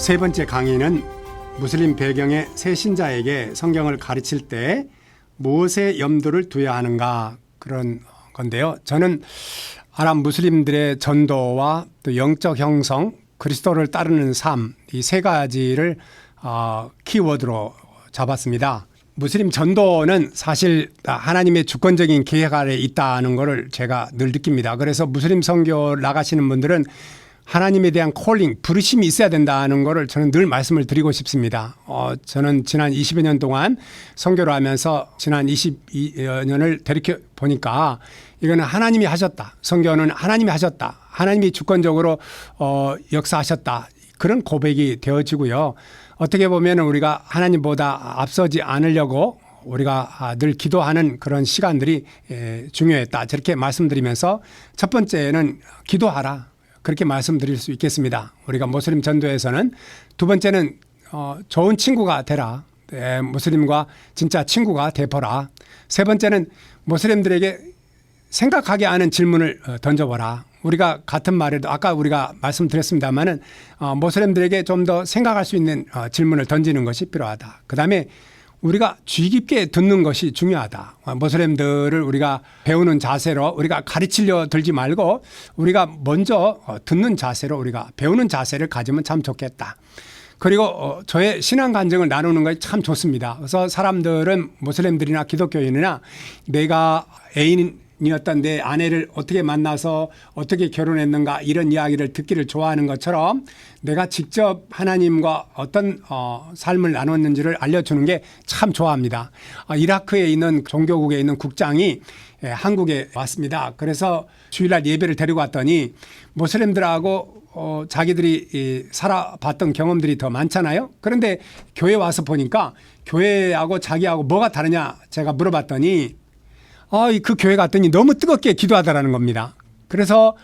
세 번째 강의는 무슬림 배경의 새 신자에게 성경을 가르칠 때 무엇에 염두를 두어야 하는가 그런 건데요. 저는 아랍 무슬림들의 전도와 또 영적 형성, 그리스도를 따르는 삶, 이 세 가지를 키워드로 잡았습니다. 무슬림 전도는 사실 하나님의 주권적인 계획 아래 있다는 것을 제가 늘 느낍니다. 그래서 무슬림 선교 나가시는 분들은 하나님에 대한 콜링, 부르심이 있어야 된다는 것을 저는 늘 말씀을 드리고 싶습니다. 저는 지난 20여 년 동안 선교를 하면서 지난 22여 년을 되돌이켜 보니까 이거는 하나님이 하셨다. 선교는 하나님이 하셨다. 하나님이 주권적으로 역사하셨다. 그런 고백이 되어지고요. 어떻게 보면 우리가 하나님보다 앞서지 않으려고 우리가 늘 기도하는 그런 시간들이 중요했다. 저렇게 말씀드리면서 첫 번째는 기도하라. 그렇게 말씀드릴 수 있겠습니다. 우리가 무슬림 전도에서는 두 번째는 좋은 친구가 되라. 무슬림과 진짜 친구가 되보라. 세 번째는 무슬림들에게 생각하게 하는 질문을 던져보라. 우리가 같은 말에도 아까 우리가 말씀드렸습니다마는 무슬림들에게 좀 더 생각할 수 있는 질문을 던지는 것이 필요하다. 그다음에 우리가 주의 깊게 듣는 것이 중요하다. 무슬림들을 우리가 배우는 자세로 우리가 가르치려 들지 말고 우리가 먼저 듣는 자세로 우리가 배우는 자세를 가지면 참 좋겠다. 그리고 저의 신앙 간증을 나누는 것이 참 좋습니다. 그래서 사람들은 무슬림들이나 기독교인이나 내가 애인이었던 내 아내를 어떻게 만나서 어떻게 결혼했는가 이런 이야기를 듣기를 좋아하는 것처럼 내가 직접 하나님과 어떤 삶을 나눴는지를 알려주는 게 참 좋아합니다. 이라크에 있는 종교국에 있는 국장이 한국에 왔습니다. 그래서 주일날 예배를 데리고 왔더니 무슬림들하고 자기들이 살아봤던 경험들이 더 많잖아요. 그런데 교회 와서 보니까 교회하고 자기하고 뭐가 다르냐 제가 물어봤더니 그 교회 갔더니 너무 뜨겁게 기도하더라는 겁니다. 그래서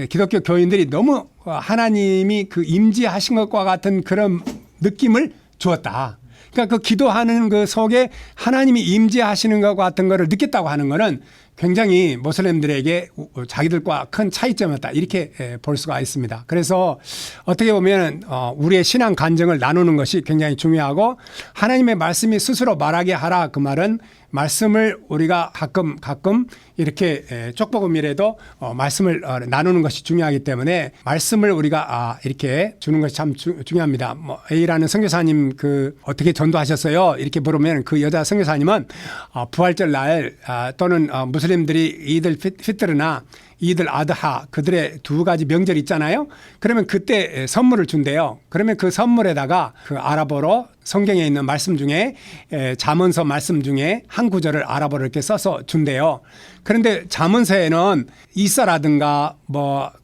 기독교 교인들이 너무 하나님이 그 임재하신 것과 같은 그런 느낌을 주었다. 그러니까 그 기도하는 그 속에 하나님이 임재하시는 것 같은 것을 느꼈다고 하는 것은 굉장히 무슬림들에게 자기들과 큰 차이점이었다. 이렇게 볼 수가 있습니다. 그래서 어떻게 보면 우리의 신앙 간증을 나누는 것이 굉장히 중요하고 하나님의 말씀이 스스로 말하게 하라. 그 말은 말씀을 우리가 가끔 이렇게 쪽보금이라도 말씀을 나누는 것이 중요하기 때문에 말씀을 우리가 이렇게 주는 것이 참 중요합니다. A라는 선교사님 어떻게 전도하셨어요? 이렇게 물으면 그 여자 선교사님은 부활절 날 또는 무슬림들이 이들 피트르나 이들 아드하 그들의 두 가지 명절 있잖아요. 그러면 그때 선물을 준대요. 그러면 그 선물에다가 그 아랍어로 성경에 있는 말씀 중에 잠언서 말씀 중에 한 구절을 아랍어로 이렇게 써서 준대요. 그런데 잠언서에는 이사라든가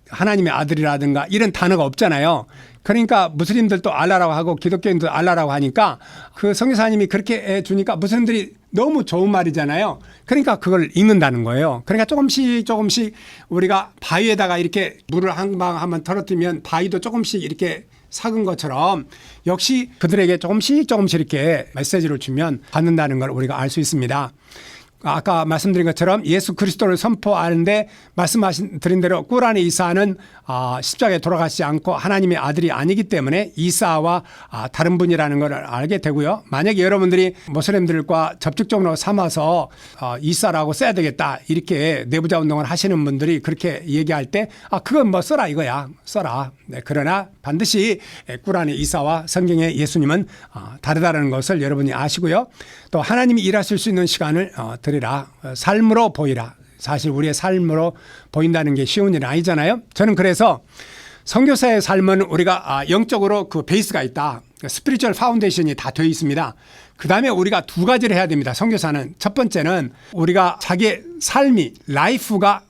하나님의 아들이라든가 이런 단어가 없잖아요. 그러니까 무슬림들도 알라라고 하고 기독교인도 알라라고 하니까 그 선교사님이 그렇게 해주니까 무슬림들이 너무 좋은 말이잖아요. 그러니까 그걸 읽는다는 거예요. 그러니까 조금씩 우리가 바위에다가 이렇게 물을 한 방 한번 털어뜨리면 바위도 조금씩 이렇게 삭은 것처럼 역시 그들에게 조금씩 이렇게 메시지를 주면 받는다는 걸 우리가 알 수 있습니다. 아까 말씀드린 것처럼 예수 그리스도를 선포하는데 말씀드린 대로 꾸란의 이사는 십자가에 돌아가시지 않고 하나님의 아들이 아니기 때문에 이사와 다른 분이라는 걸 알게 되고요. 만약에 여러분들이 무슬림들과 접촉적으로 삼아서 이사라고 써야 되겠다 이렇게 내부자 운동을 하시는 분들이 그렇게 얘기할 때 그건 써라 이거야 써라. 네, 그러나 반드시 꾸란의 이사와 성경의 예수님은 다르다는 것을 여러분이 아시고요. 또 하나님이 일하실 수 있는 시간을 드리라. 삶으로 보이라. 사실 우리의 삶으로 보인다는 게 쉬운 일은 아니잖아요. 저는 그래서 선교사의 삶은 우리가 영적으로 그 베이스가 있다. 스피리추얼 파운데이션이 다 되어 있습니다. 그 다음에 우리가 두 가지를 해야 됩니다. 선교사는 첫 번째는 우리가 자기의 삶이 라이프가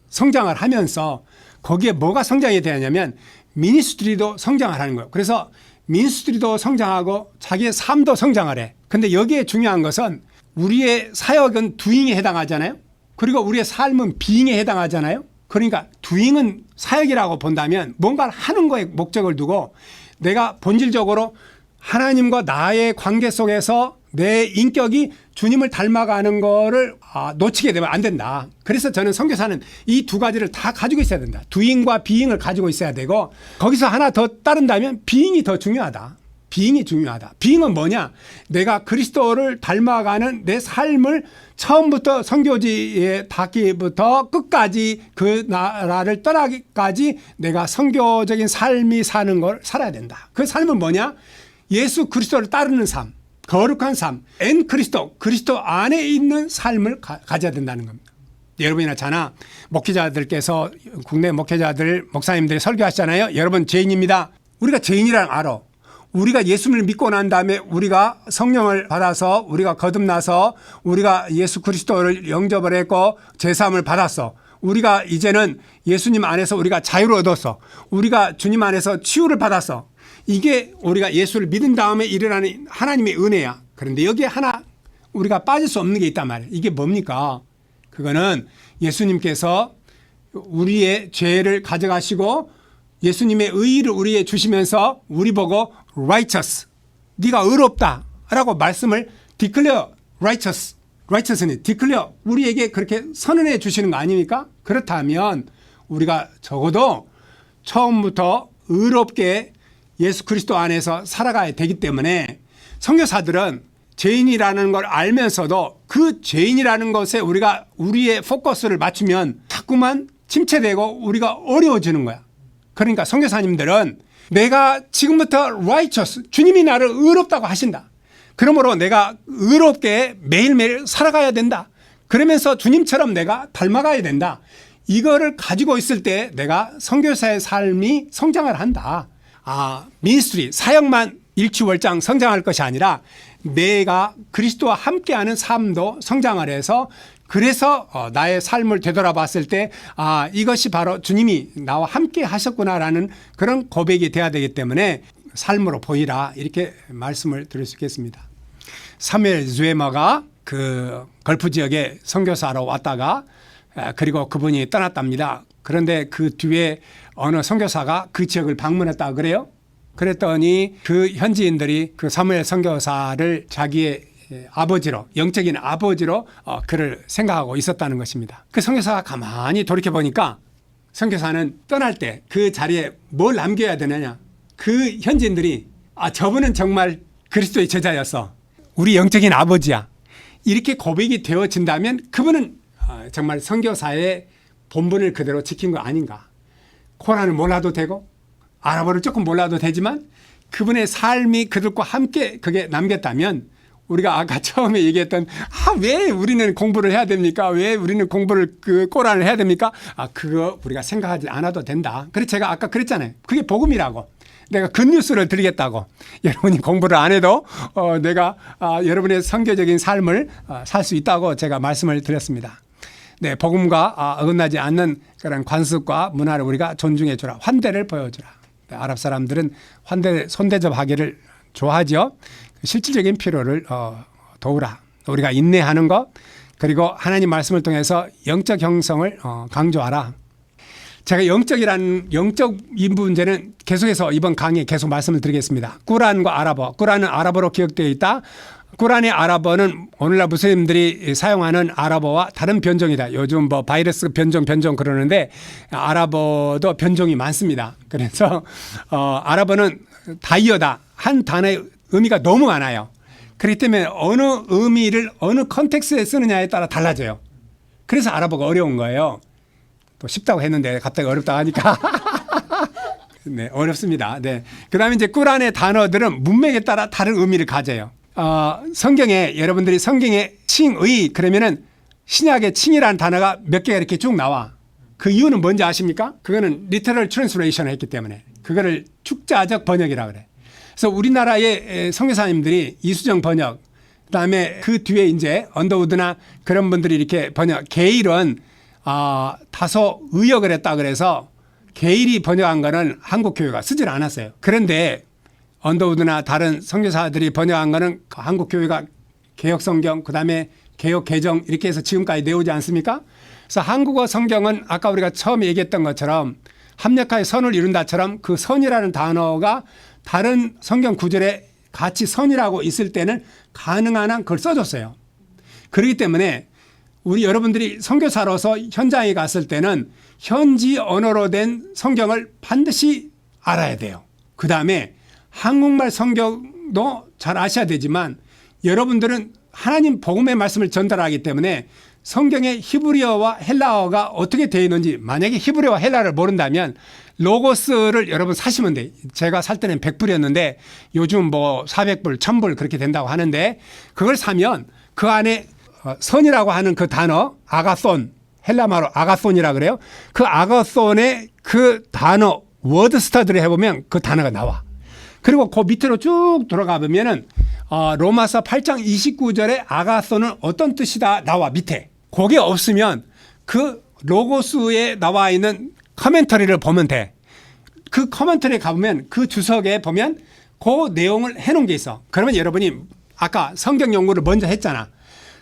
성장을 하면서 거기에 뭐가 성장이 되냐면 미니스트리도 성장을 하는 거예요. 그래서 미니스트리도 성장하고 자기의 삶도 성장을 해. 근데 여기에 중요한 것은 우리의 사역은 doing에 해당하잖아요. 그리고 우리의 삶은 being에 해당하잖아요. 그러니까 doing은 사역이라고 본다면 뭔가를 하는 거에 목적을 두고 내가 본질적으로 하나님과 나의 관계 속에서 내 인격이 주님을 닮아가는 거를 놓치게 되면 안 된다. 그래서 저는 선교사는 이 두 가지를 다 가지고 있어야 된다. doing과 being을 가지고 있어야 되고 거기서 하나 더 따른다면 being이 더 중요하다. being이 중요하다. being은 뭐냐? 내가 그리스도를 닮아가는 내 삶을 처음부터 선교지에 닿기부터 끝까지 그 나라를 떠나기까지 내가 선교적인 삶이 사는 걸 살아야 된다. 그 삶은 뭐냐? 예수 그리스도를 따르는 삶. 거룩한 삶, 그리스도 안에 있는 삶을 가져야 된다는 겁니다. 여러분이나 저나 목회자들께서 국내 목회자들, 목사님들이 설교하시잖아요. 여러분 죄인입니다. 우리가 죄인이라는 알아. 우리가 예수를 믿고 난 다음에 우리가 성령을 받아서 우리가 거듭나서 우리가 예수 그리스도를 영접을 했고 제사함을 받았어. 우리가 이제는 예수님 안에서 우리가 자유를 얻었어. 우리가 주님 안에서 치유를 받았어. 이게 우리가 예수를 믿은 다음에 일어나는 하나님의 은혜야. 그런데 여기에 하나 우리가 빠질 수 없는 게 있단 말이에요. 이게 뭡니까? 그거는 예수님께서 우리의 죄를 가져가시고 예수님의 의의를 우리에 주시면서 우리 보고 righteous, 네가 의롭다 라고 말씀을 declare righteousness, declare 우리에게 그렇게 선언해 주시는 거 아닙니까? 그렇다면 우리가 적어도 처음부터 의롭게 예수 그리스도 안에서 살아가야 되기 때문에 선교사들은 죄인이라는 걸 알면서도 그 죄인이라는 것에 우리가 우리의 포커스를 맞추면 자꾸만 침체되고 우리가 어려워지는 거야. 그러니까 선교사님들은 내가 지금부터 righteous, 주님이 나를 의롭다고 하신다. 그러므로 내가 의롭게 매일매일 살아가야 된다. 그러면서 주님처럼 내가 닮아가야 된다. 이거를 가지고 있을 때 내가 선교사의 삶이 성장을 한다. 미니스트리, 사역만 일취월장 성장할 것이 아니라 내가 그리스도와 함께하는 삶도 성장을 해서 그래서 나의 삶을 되돌아봤을 때 이것이 바로 주님이 나와 함께 하셨구나라는 그런 고백이 돼야 되기 때문에 삶으로 보이라 이렇게 말씀을 드릴 수 있겠습니다. 사무엘 주에머가 그 걸프 지역에 선교사로 왔다가 그리고 그분이 떠났답니다. 그런데 그 뒤에 어느 선교사가 그 지역을 방문했다 그래요. 그랬더니 그 현지인들이 그 사무엘 선교사를 자기의 아버지로, 영적인 아버지로 그를 생각하고 있었다는 것입니다. 그 선교사가 가만히 돌이켜 보니까 선교사는 떠날 때 그 자리에 뭘 남겨야 되느냐. 그 현지인들이 저분은 정말 그리스도의 제자였어. 우리 영적인 아버지야. 이렇게 고백이 되어진다면 그분은 정말 선교사의 본분을 그대로 지킨 거 아닌가. 코란을 몰라도 되고 아랍어를 조금 몰라도 되지만 그분의 삶이 그들과 함께 그게 남겼다면 우리가 아까 처음에 얘기했던 왜 우리는 공부를 해야 됩니까? 왜 우리는 공부를 코란을 해야 됩니까? 그거 우리가 생각하지 않아도 된다. 그래서 제가 아까 그랬잖아요. 그게 복음이라고. 내가 굿뉴스를 드리겠다고. 여러분이 공부를 안 해도 내가 여러분의 선교적인 삶을 살 수 있다고 제가 말씀을 드렸습니다. 네, 복음과 어긋나지 않는 그런 관습과 문화를 우리가 존중해 주라. 환대를 보여주라. 네, 아랍 사람들은 손대접하기를 좋아하죠. 실질적인 필요를 도우라. 우리가 인내하는 것 그리고 하나님 말씀을 통해서 영적 형성을 강조하라. 제가 영적인 문제는 계속해서 이번 강의에 계속 말씀을 드리겠습니다. 꾸란과 아랍어. 꾸란은 아랍어로 기억되어 있다. 꾸란의 아랍어는 오늘날 무슬림들이 사용하는 아랍어와 다른 변종이다. 요즘 바이러스 변종 그러는데 아랍어도 변종이 많습니다. 그래서 아랍어는 다이어다. 한 단어의 의미가 너무 많아요. 그렇기 때문에 어느 의미를 어느 컨텍스트에 쓰느냐에 따라 달라져요. 그래서 아랍어가 어려운 거예요. 또 쉽다고 했는데 갑자기 어렵다 하니까 네, 어렵습니다. 네. 그다음에 이제 꾸란의 단어들은 문맥에 따라 다른 의미를 가져요. 성경에 여러분들이 성경에 칭의 그러면은 신약의 칭이라는 단어가 몇 개가 이렇게 쭉 나와. 그 이유는 뭔지 아십니까? 그거는 literal translation을 했기 때문에 그거를 축자적 번역이라고 그래. 그래서 우리나라의 선교사님들이 이수정 번역, 그다음에 그 뒤에 이제 언더우드나 그런 분들이 이렇게 번역, 게일은 다소 의역을 했다 그래서 게일이 번역한 거는 한국 교회가 쓰질 않았어요. 그런데 언더우드나 다른 선교사들이 번역한 거는 한국 교회가 개역 성경, 그다음에 개역 개정 이렇게 해서 지금까지 내오지 않습니까? 그래서 한국어 성경은 아까 우리가 처음에 얘기했던 것처럼 합력하여 선을 이룬다처럼 그 선이라는 단어가 다른 성경 구절에 같이 선이라고 있을 때는 가능한 한 그걸 써줬어요. 그렇기 때문에 우리 여러분들이 선교사로서 현장에 갔을 때는 현지 언어로 된 성경을 반드시 알아야 돼요. 그 다음에 한국말 성경도 잘 아셔야 되지만 여러분들은 하나님 복음의 말씀을 전달하기 때문에 성경의 히브리어와 헬라어가 어떻게 되어 있는지 만약에 히브리어와 헬라어를 모른다면 로고스를 여러분 사시면 돼. 제가 살 때는 100불이었는데 요즘 뭐 400불, 1000불 그렇게 된다고 하는데 그걸 사면 그 안에 선이라고 하는 그 단어 아가손, 헬라말로 아가손이라 그래요. 그 아가손의 그 단어 워드 스터디를 해보면 그 단어가 나와. 그리고 그 밑으로 쭉 들어가 보면은 로마서 8장 29절에 아가손은 어떤 뜻이다 나와 밑에. 그게 없으면 그 로고스에 나와 있는 커멘터리를 보면 돼. 그 커멘터리에 가보면 그 주석에 보면 그 내용을 해놓은 게 있어. 그러면 여러분이 아까 성경 연구를 먼저 했잖아.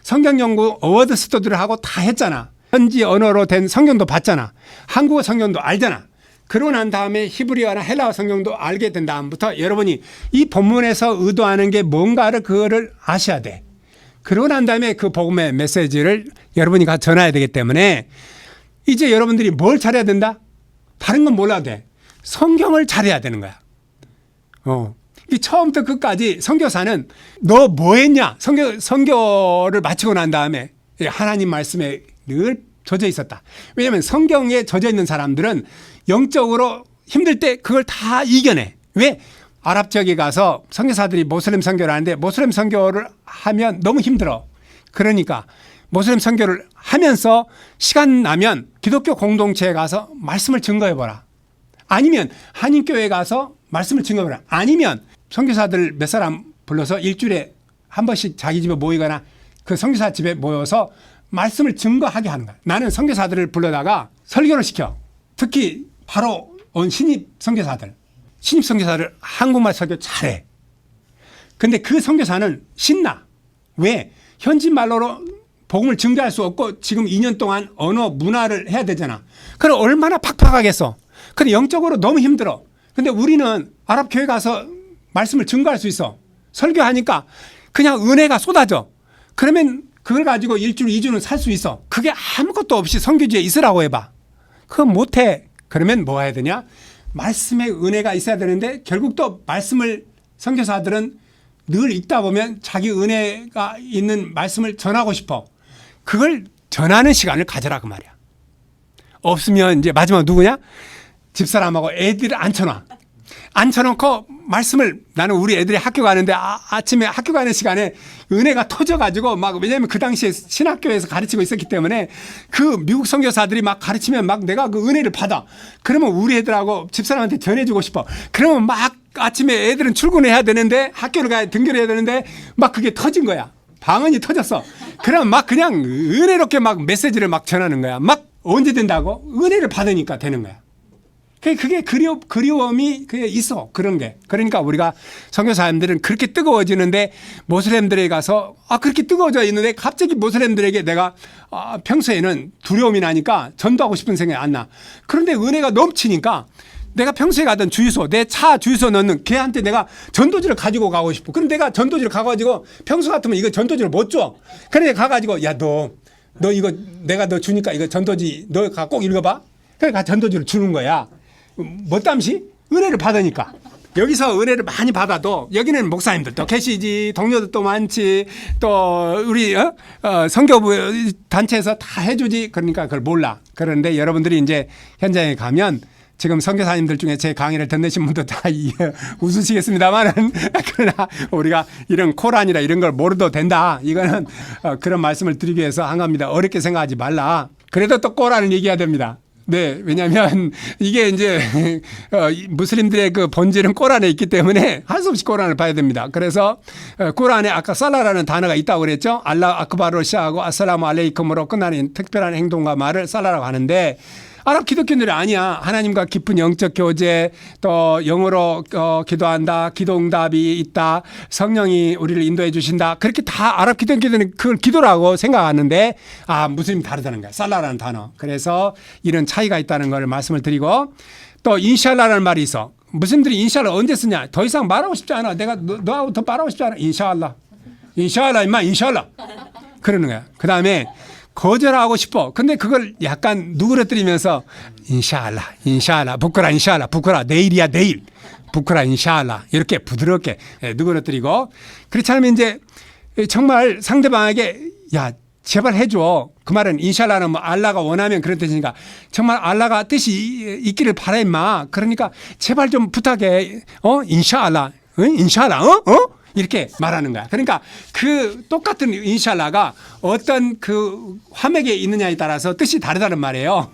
성경 연구 어워드 스터디를 하고 다 했잖아. 현지 언어로 된 성경도 봤잖아. 한국어 성경도 알잖아. 그러고 난 다음에 히브리어나 헬라어 성경도 알게 된 다음부터 여러분이 이 본문에서 의도하는 게 뭔가를 그거를 아셔야 돼. 그러고 난 다음에 그 복음의 메시지를 여러분이 가서 전해야 되기 때문에 이제 여러분들이 뭘 잘해야 된다? 다른 건 몰라도 돼. 성경을 잘해야 되는 거야. 이 처음부터 끝까지 선교사는 너 뭐 했냐? 선교를 마치고 난 다음에 하나님 말씀에 늘 젖어 있었다. 왜냐하면 성경에 젖어 있는 사람들은 영적으로 힘들 때 그걸 다 이겨내. 왜? 아랍 지역에 가서 선교사들이 모슬림 선교를 하는데 모슬림 선교를 하면 너무 힘들어. 그러니까 모슬림 선교를 하면서 시간 나면 기독교 공동체에 가서 말씀을 증거해보라. 아니면 한인교회에 가서 말씀을 증거해보라. 아니면 선교사들 몇 사람 불러서 일주일에 한 번씩 자기 집에 모이거나 그 선교사 집에 모여서 말씀을 증거하게 하는 거야. 나는 선교사들을 불러다가 설교를 시켜. 특히 바로 온 신입 선교사들. 신입 선교사를 한국말 설교 잘해. 근데 그 선교사는 신나. 왜? 현지 말로 복음을 증거할 수 없고 지금 2년 동안 언어 문화를 해야 되잖아. 그럼 얼마나 팍팍하겠어. 근데 영적으로 너무 힘들어. 근데 우리는 아랍 교회 가서 말씀을 증거할 수 있어. 설교하니까 그냥 은혜가 쏟아져. 그러면 그걸 가지고 일주일, 2주는 살 수 있어. 그게 아무것도 없이 선교지에 있으라고 해봐. 그거 못해. 그러면 뭐 해야 되냐? 말씀의 은혜가 있어야 되는데 결국 또 말씀을 선교사들은 늘 읽다 보면 자기 은혜가 있는 말씀을 전하고 싶어. 그걸 전하는 시간을 가져라 그 말이야. 없으면 이제 마지막 누구냐? 집사람하고 애들을 앉혀놔. 앉혀놓고 말씀을 나는 우리 애들이 학교 가는데 아침에 학교 가는 시간에 은혜가 터져가지고 막 왜냐하면 그 당시에 신학교에서 가르치고 있었기 때문에 그 미국 선교사들이 막 가르치면 막 내가 그 은혜를 받아. 그러면 우리 애들하고 집사람한테 전해주고 싶어. 그러면 막 아침에 애들은 출근해야 되는데 학교를 가야 등교를 해야 되는데 막 그게 터진 거야. 방언이 터졌어. 그러면 막 그냥 은혜롭게 막 메시지를 막 전하는 거야. 막 언제 된다고? 은혜를 받으니까 되는 거야. 그게 그리움이 그게 있어. 그런 게. 그러니까 우리가 선교사님들은 그렇게 뜨거워지는데 모슬렘들에 가서 그렇게 뜨거워져 있는데 갑자기 모슬렘들에게 내가 평소에는 두려움이 나니까 전도하고 싶은 생각이 안 나. 그런데 은혜가 넘치니까 내가 평소에 가던 주유소, 내 차 주유소 넣는 걔한테 내가 전도지를 가지고 가고 싶어. 그럼 내가 전도지를 가가지고 평소 같으면 이거 전도지를 못 줘. 그래 가가지고 야 너 이거 내가 너 주니까 이거 전도지 너가 꼭 읽어봐. 그러니까 전도지를 주는 거야. 뭐 땀시? 은혜를 받으니까. 여기서 은혜를 많이 받아도 여기는 목사님들도 계시지, 동료들도 많지, 또 우리 선교부 단체에서 다 해주지. 그러니까 그걸 몰라. 그런데 여러분들이 이제 현장에 가면 지금 선교사님들 중에 제 강의를 듣는 분도 다 웃으시겠습니다만은 그러나 우리가 이런 코란이라 이런 걸 모르도 된다. 이거는 그런 말씀을 드리기 위해서 한 겁니다. 어렵게 생각하지 말라. 그래도 또 코란을 얘기해야 됩니다. 네, 왜냐하면 이게 이제 무슬림들의 그 본질은 코란에 있기 때문에 할 수 없이 코란을 봐야 됩니다. 그래서 코란에 아까 살라라는 단어가 있다고 그랬죠. 알라 아크바르로 시작하고 아살라무 알레이쿰으로 끝나는 특별한 행동과 말을 살라라고 하는데 아랍 기독교인들이 아니야. 하나님과 깊은 영적 교제, 또 영어로 기도한다, 기도응답이 있다, 성령이 우리를 인도해 주신다. 그렇게 다 아랍 기독교인들은 그걸 기도라고 생각하는데 무슬림이 다르다는 거야. 살라라는 단어. 그래서 이런 차이가 있다는 걸 말씀을 드리고 또 인샬라라는 말이 있어. 무슬림들이 인샬라 언제 쓰냐? 더 이상 말하고 싶지 않아. 내가 너하고 더 말하고 싶지 않아. 인샬라. 인샬라 임마 인샬라. 그러는 거야. 그다음에 거절하고 싶어. 근데 그걸 약간 누그러뜨리면서 인샬라 인샬라 부끄라 인샬라 부끄라 내일이야 내일 부끄라 인샬라 이렇게 부드럽게 누그러뜨리고 그렇지 않으면 이제 정말 상대방에게 야 제발 해줘. 그 말은 인샬라는 뭐 알라가 원하면 그런 뜻이니까 정말 알라가 뜻이 있기를 바라 임마. 그러니까 제발 좀 부탁해. 인샬라. 인샬라. 이렇게 말하는 거야. 그러니까 그 똑같은 인샬라가 어떤 그 화맥에 있느냐에 따라서 뜻이 다르다는 말이에요.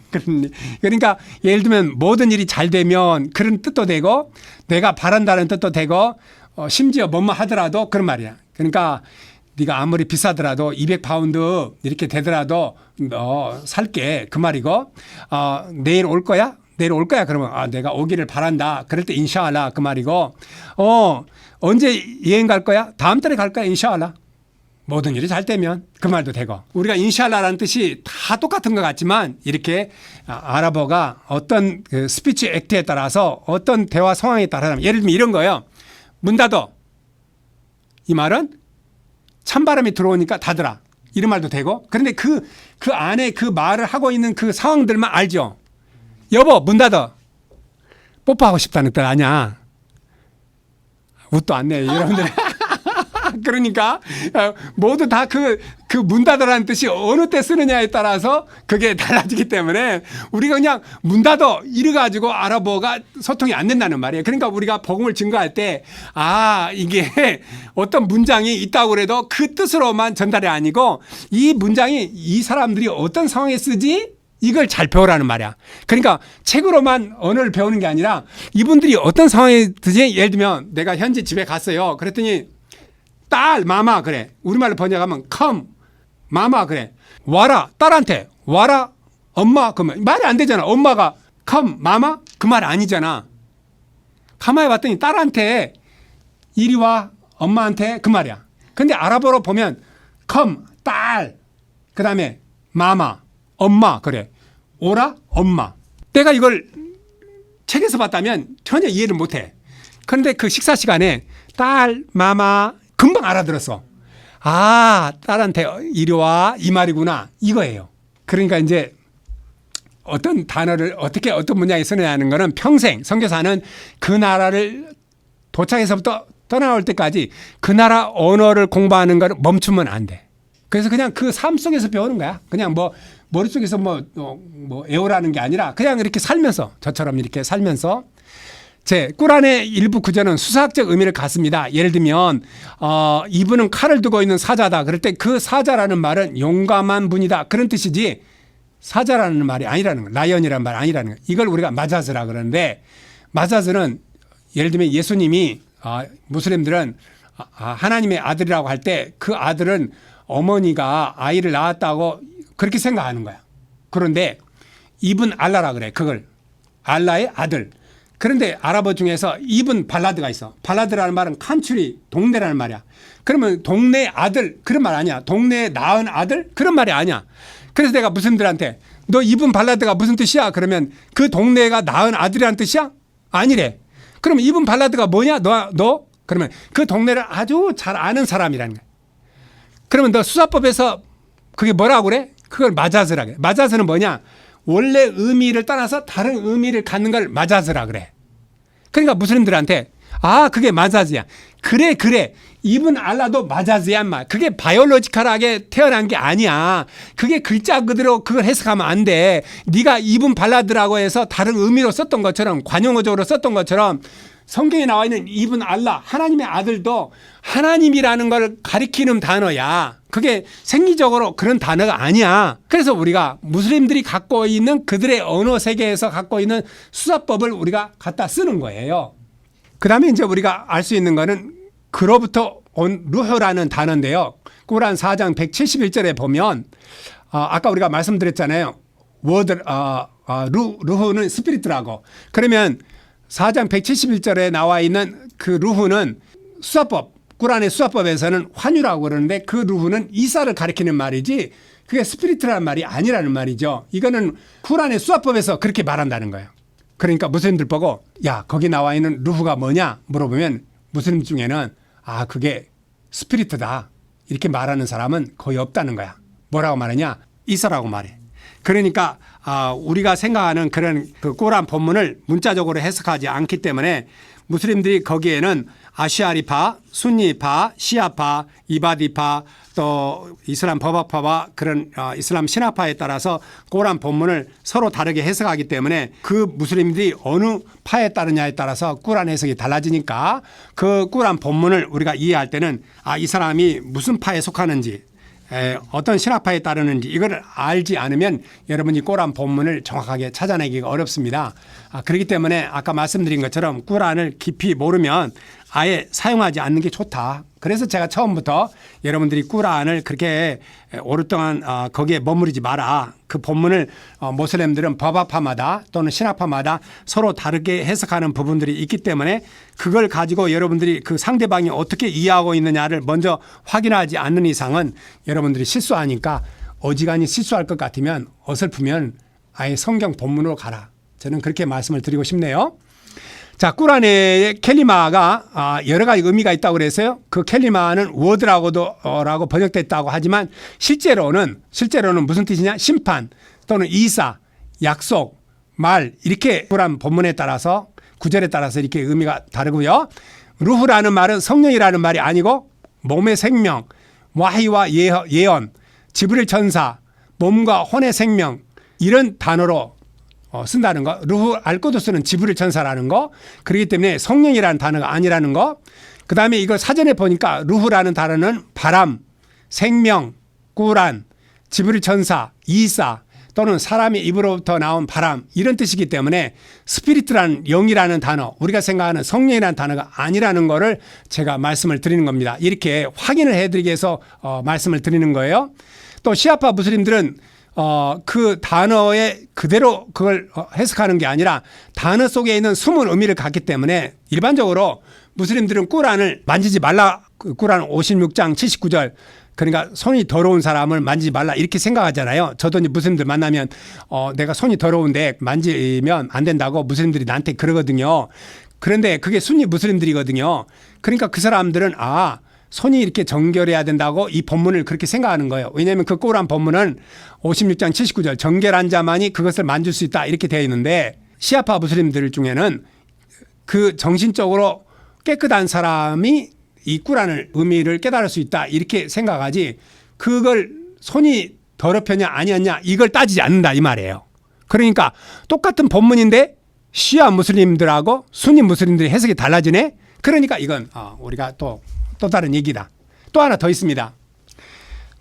그러니까 예를 들면 모든 일이 잘 되면 그런 뜻도 되고 내가 바란다는 뜻도 되고 심지어 뭐뭐 하더라도 그런 말이야. 그러니까 네가 아무리 비싸더라도 200파운드 이렇게 되더라도 살게 그 말이고 내일 올 거야? 내일 올 거야? 그러면 내가 오기를 바란다. 그럴 때 인샬라 그 말이고 언제 여행 갈 거야? 다음 달에 갈 거야? 인샬라. 모든 일이 잘 되면 그 말도 되고 우리가 인샬라라는 뜻이 다 똑같은 것 같지만 이렇게 아랍어가 어떤 그 스피치 액트에 따라서 어떤 대화 상황에 따라 예를 들면 이런 거예요. 문 닫어. 이 말은 찬바람이 들어오니까 닫으라. 이런 말도 되고 그런데 그 안에 그 말을 하고 있는 그 상황들만 알죠. 여보 문 닫어. 뽀뽀하고 싶다는 뜻 아니야. 웃도 안 내. 여러분들. 그러니까 모두 다 그 문 닫으라는 뜻이 어느 때 쓰느냐에 따라서 그게 달라지기 때문에 우리가 그냥 문 닫어 이래가지고 아랍어가 소통이 안 된다는 말이에요. 그러니까 우리가 복음을 증거할 때 이게 어떤 문장이 있다고 그래도 그 뜻으로만 전달이 아니고 이 문장이 이 사람들이 어떤 상황에 쓰지 이걸 잘 배우라는 말이야. 그러니까 책으로만 언어를 배우는 게 아니라 이분들이 어떤 상황에 드지 예를 들면 내가 현지 집에 갔어요. 그랬더니 딸 마마 그래. 우리말로 번역하면 come 마마 그래. 와라 딸한테 와라 엄마 그러면 말이 안 되잖아. 엄마가 come 마마 그 말 아니잖아. 가만히 봤더니 딸한테 이리 와 엄마한테 그 말이야. 근데 아랍어로 보면 come 딸 그다음에 마마 엄마 그래. 오라 엄마. 내가 이걸 책에서 봤다면 전혀 이해를 못해. 그런데 그 식사 시간에 딸 마마 금방 알아들었어. 딸한테 이리 와 이 말이구나 이거예요. 그러니까 이제 어떤 단어를 어떻게 어떤 문장에 쓰느냐는 거는 평생 선교사는 그 나라를 도착해서부터 떠나올 때까지 그 나라 언어를 공부하는 걸 멈추면 안 돼. 그래서 그냥 그 삶 속에서 배우는 거야. 그냥 뭐 머릿속에서 뭐 애호라는 게 아니라 그냥 이렇게 살면서 저처럼 이렇게 살면서 꾸란의 일부 구절은 수사학적 의미를 갖습니다. 예를 들면 이분은 칼을 두고 있는 사자다. 그럴 때 그 사자라는 말은 용감한 분이다. 그런 뜻이지 사자라는 말이 아니라는 거예요. 라이언이라는 말 아니라는 거예요. 이걸 우리가 마자즈라 그러는데 마자즈는 예를 들면 예수님이 무슬림들은 하나님의 아들이라고 할 때 그 아들은 어머니가 아이를 낳았다고 그렇게 생각하는 거야. 그런데 이분 알라라 그래. 그걸 알라의 아들. 그런데 아랍어 중에서 이분 발라드가 있어. 발라드라는 말은 칸츄리 동네라는 말이야. 그러면 동네 아들 그런 말 아니야. 동네에 낳은 아들 그런 말이 아니야. 그래서 내가 무슬림들한테 너 이분 발라드가 무슨 뜻이야? 그러면 그 동네가 낳은 아들이라는 뜻이야? 아니래. 그러면 이분 발라드가 뭐냐? 너? 그러면 그 동네를 아주 잘 아는 사람이라는 거야. 그러면 너 수사법에서 그게 뭐라고 그래? 그걸 마자즈라 그래. 마자즈는 뭐냐? 원래 의미를 떠나서 다른 의미를 갖는 걸 마자즈라 그래. 그러니까 무슬림들한테 그게 마자즈야. 그래. 이분 알라도 마자즈야 인마. 그게 바이올로지컬하게 태어난 게 아니야. 그게 글자 그대로 그걸 해석하면 안 돼. 네가 이분 발라드라고 해서 다른 의미로 썼던 것처럼 관용어적으로 썼던 것처럼 성경에 나와 있는 이분 알라 하나님의 아들도 하나님이라는 걸 가리키는 단어야. 그게 생리적으로 그런 단어가 아니야. 그래서 우리가 무슬림들이 갖고 있는 그들의 언어 세계에서 갖고 있는 수사법을 우리가 갖다 쓰는 거예요. 그 다음에 이제 우리가 알 수 있는 거는 그로부터 온 루흐라는 단어인데요. 꾸란 4장 171절에 보면 아까 우리가 말씀드렸잖아요. 워드 루흐는 스피리트라고. 그러면 4장 171절에 나와 있는 그 루흐는 수사법, 꾸란의 수사법에서는 환유라고 그러는데 그 루흐는 이사를 가리키는 말이지 그게 스피리트라는 말이 아니라는 말이죠. 이거는 꾸란의 수사법에서 그렇게 말한다는 거예요. 그러니까 무슬림들 보고 야 거기 나와 있는 루후가 뭐냐 물어보면 무슬림 중에는 아 그게 스피리트다 이렇게 말하는 사람은 거의 없다는 거야. 뭐라고 말하냐? 이사라고 말해. 그러니까 우리가 생각하는 그런 그 꾸란 본문을 문자적으로 해석하지 않기 때문에 무슬림들이 거기에는 아시아리파, 순니파, 시아파, 이바디파 또 이슬람 법학파와 그런 이슬람 신화파에 따라서 꾸란 본문을 서로 다르게 해석하기 때문에 그 무슬림들이 어느 파에 따르냐에 따라서 꾸란 해석이 달라지니까 그 꾸란 본문을 우리가 이해할 때는 이 사람이 무슨 파에 속하는지 어떤 신학파에 따르는지 이걸 알지 않으면 여러분이 꾸란 본문을 정확하게 찾아내기가 어렵습니다. 그렇기 때문에 아까 말씀드린 것처럼 꾸란을 깊이 모르면 아예 사용하지 않는 게 좋다. 그래서 제가 처음부터 여러분들이 꾸란을 그렇게 오랫동안 거기에 머무르지 마라. 그 본문을 모슬렘들은 법학파마다 또는 신학파마다 서로 다르게 해석하는 부분들이 있기 때문에 그걸 가지고 여러분들이 그 상대방이 어떻게 이해하고 있느냐를 먼저 확인하지 않는 이상은 여러분들이 실수하니까 어지간히 실수할 것 같으면 어설프면 아예 성경 본문으로 가라. 저는 그렇게 말씀을 드리고 싶네요. 자, 꾸란의 켈리마가 여러 가지 의미가 있다고 그랬어요. 그 켈리마는 워드라고 번역됐다고 하지만 실제로는 무슨 뜻이냐? 심판 또는 이사, 약속, 말 이렇게 꾸란 본문에 따라서 구절에 따라서 이렇게 의미가 다르고요. 루후라는 말은 성령이라는 말이 아니고 몸의 생명, 와히와 예언, 지브릴 천사, 몸과 혼의 생명 이런 단어로 쓴다는 거. 루후 알꾸두스는 지브릴 천사라는 거. 그렇기 때문에 성령이라는 단어가 아니라는 거. 그다음에 이걸 사전에 보니까 루후라는 단어는 바람, 생명, 꾸란, 지브릴 천사, 이사 또는 사람의 입으로부터 나온 바람 이런 뜻이기 때문에 스피리트라는 영이라는 단어 우리가 생각하는 성령이라는 단어가 아니라는 거를 제가 말씀을 드리는 겁니다. 이렇게 확인을 해드리기 위해서 말씀을 드리는 거예요. 또 시아파 무슬림들은 그 단어에 그대로 그걸 해석하는 게 아니라 단어 속에 있는 숨은 의미를 갖기 때문에 일반적으로 무슬림들은 꾸란을 만지지 말라. 꾸란 56장 79절 그러니까 손이 더러운 사람을 만지지 말라 이렇게 생각하잖아요. 저도 이제 무슬림들 만나면 내가 손이 더러운데 만지면 안 된다고 무슬림들이 나한테 그러거든요. 그런데 그게 순니 무슬림들이거든요. 그러니까 그 사람들은 손이 이렇게 정결해야 된다고 이 본문을 그렇게 생각하는 거예요. 왜냐하면 그 꾸란 본문은 56장 79절 정결한 자만이 그것을 만질 수 있다 이렇게 되어 있는데 시아파 무슬림들 중에는 그 정신적으로 깨끗한 사람이 이 꾸란을 의미를 깨달을 수 있다 이렇게 생각하지 그걸 손이 더럽혔냐 아니었냐 이걸 따지지 않는다 이 말이에요. 그러니까 똑같은 본문인데 시아 무슬림들하고 순니 무슬림들의 해석이 달라지네. 그러니까 이건 우리가 또 다른 얘기다. 또 하나 더 있습니다.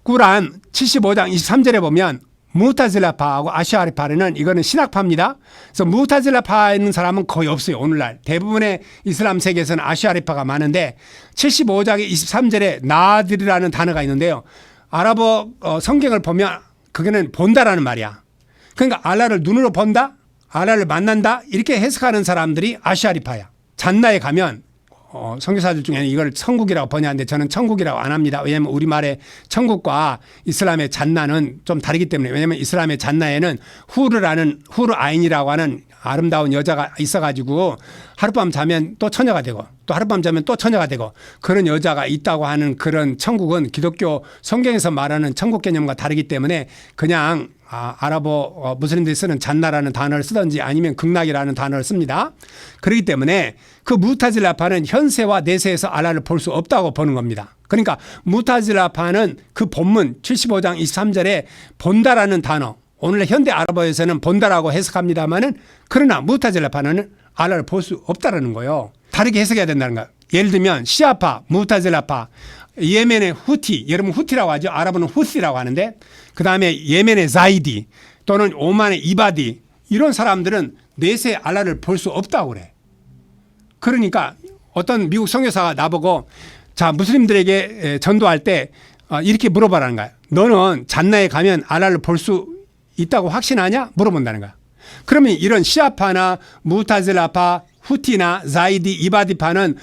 꾸란 75장 23절에 보면 무타질라파하고 아시아리파는 이거는 신학파입니다. 그래서 무타질라파에 있는 사람은 거의 없어요. 오늘날 대부분의 이슬람 세계에서는 아시아리파가 많은데 75장의 23절에 나들이라는 단어가 있는데요. 아랍어 성경을 보면 그게는 본다라는 말이야. 그러니까 알라를 눈으로 본다, 알라를 만난다 이렇게 해석하는 사람들이 아시아리파야. 잔나에 가면 선교사들 중에는 이걸 천국이라고 번역하는데 저는 천국이라고 안 합니다. 왜냐하면 우리말의 천국과 이슬람의 잔나는 좀 다르기 때문에 왜냐하면 이슬람의 잔나에는 후르 아인이라고 하는 아름다운 여자가 있어가지고 하룻밤 자면 또 처녀가 되고 또 하룻밤 자면 또 처녀가 되고 그런 여자가 있다고 하는 그런 천국은 기독교 성경에서 말하는 천국 개념과 다르기 때문에 그냥 아랍어 무슬림들이 쓰는 잔나라는 단어를 쓰든지 아니면 극락이라는 단어를 씁니다. 그렇기 때문에 그 무타질라파는 현세와 내세에서 알라를 볼 수 없다고 보는 겁니다. 그러니까 무타질라파는 그 본문 75장 23절에 본다라는 단어 오늘 현대 아랍어에서는 본다라고 해석합니다만은 그러나 무타질라파는 알라를 볼 수 없다라는 거예요. 다르게 해석해야 된다는 거예요. 예를 들면 시아파, 무타질라파, 예멘의 후티, 여러분 후티라고 하죠. 아랍어는 후시라고 하는데 그 다음에 예멘의 자이디 또는 오만의 이바디 이런 사람들은 내세 알라를 볼 수 없다고 그래. 그러니까 어떤 미국 선교사가 나보고 자 무슬림들에게 전도할 때 이렇게 물어봐라는 거야. 너는 잔나에 가면 알라를 볼 수 있다고 확신하냐? 물어본다는 거야. 그러면 이런 시아파나 무타질라파, 후티나 자이디, 이바디파는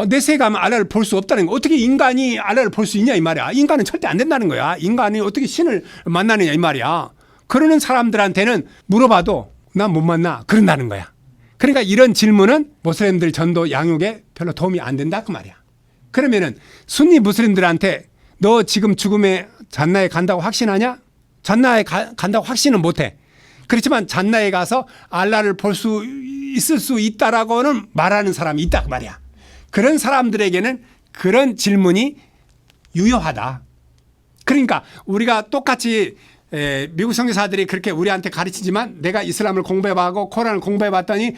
내세에 가면 알라를 볼 수 없다는 거. 어떻게 인간이 알라를 볼 수 있냐 이 말이야. 인간은 절대 안 된다는 거야. 인간이 어떻게 신을 만나느냐 이 말이야. 그러는 사람들한테는 물어봐도 난 못 만나 그런다는 거야. 그러니까 이런 질문은 모슬림들 전도 양육에 별로 도움이 안 된다 그 말이야. 그러면은 순니 무슬림들한테 너 지금 죽음에 잔나에 간다고 확신하냐? 잔나에 간다고 확신은 못해. 그렇지만 잔나에 가서 알라를 볼 수 있을 수 있다라고는 말하는 사람이 있다 그 말이야. 그런 사람들에게는 그런 질문이 유효하다. 그러니까 우리가 똑같이 미국 선교사들이 그렇게 우리한테 가르치지만 내가 이슬람을 공부해봤고 코란을 공부해봤더니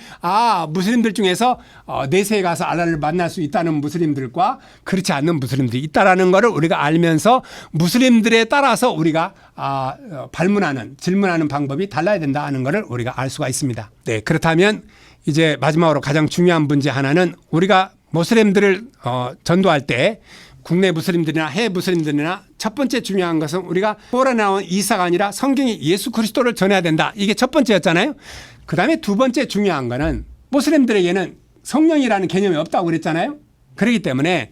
무슬림들 중에서 내세에 가서 알라를 만날 수 있다는 무슬림들과 그렇지 않는 무슬림들이 있다라는 것을 우리가 알면서 무슬림들에 따라서 우리가 발문하는 질문하는 방법이 달라야 된다 하는 것을 우리가 알 수가 있습니다. 네, 그렇다면 이제 마지막으로 가장 중요한 문제 하나는 우리가 모슬림들을 전도할 때 국내 무슬림들이나 해외 무슬림들이나 첫 번째 중요한 것은 우리가 코란에 나온 이사가 아니라 성경의 예수 그리스도를 전해야 된다. 이게 첫 번째였잖아요. 그다음에 두 번째 중요한 거는 모슬림들에게는 성령이라는 개념이 없다고 그랬잖아요. 그렇기 때문에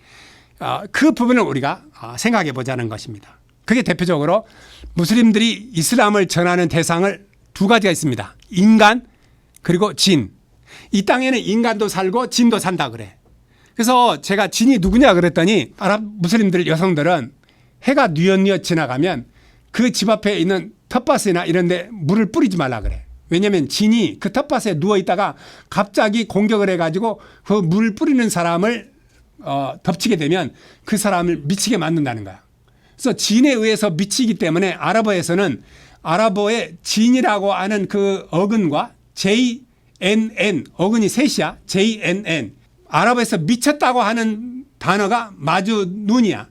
그 부분을 우리가 생각해 보자는 것입니다. 그게 대표적으로 무슬림들이 이슬람을 전하는 대상을 두 가지가 있습니다. 인간 그리고 진. 이 땅에는 인간도 살고 진도 산다 그래. 그래서 제가 진이 누구냐 그랬더니 아랍 무슬림들 여성들은 해가 뉘엿뉘엿 지나가면 그 집 앞에 있는 텃밭이나 이런 데 물을 뿌리지 말라 그래. 왜냐하면 진이 그 텃밭에 누워 있다가 갑자기 공격을 해가지고 그 물을 뿌리는 사람을 덮치게 되면 그 사람을 미치게 만든다는 거야. 그래서 진에 의해서 미치기 때문에 아랍어에서는 아랍어의 진이라고 하는 그 어근과 JNN 어근이 셋이야. JNN 아랍에서 미쳤다고 하는 단어가 마주눈이야.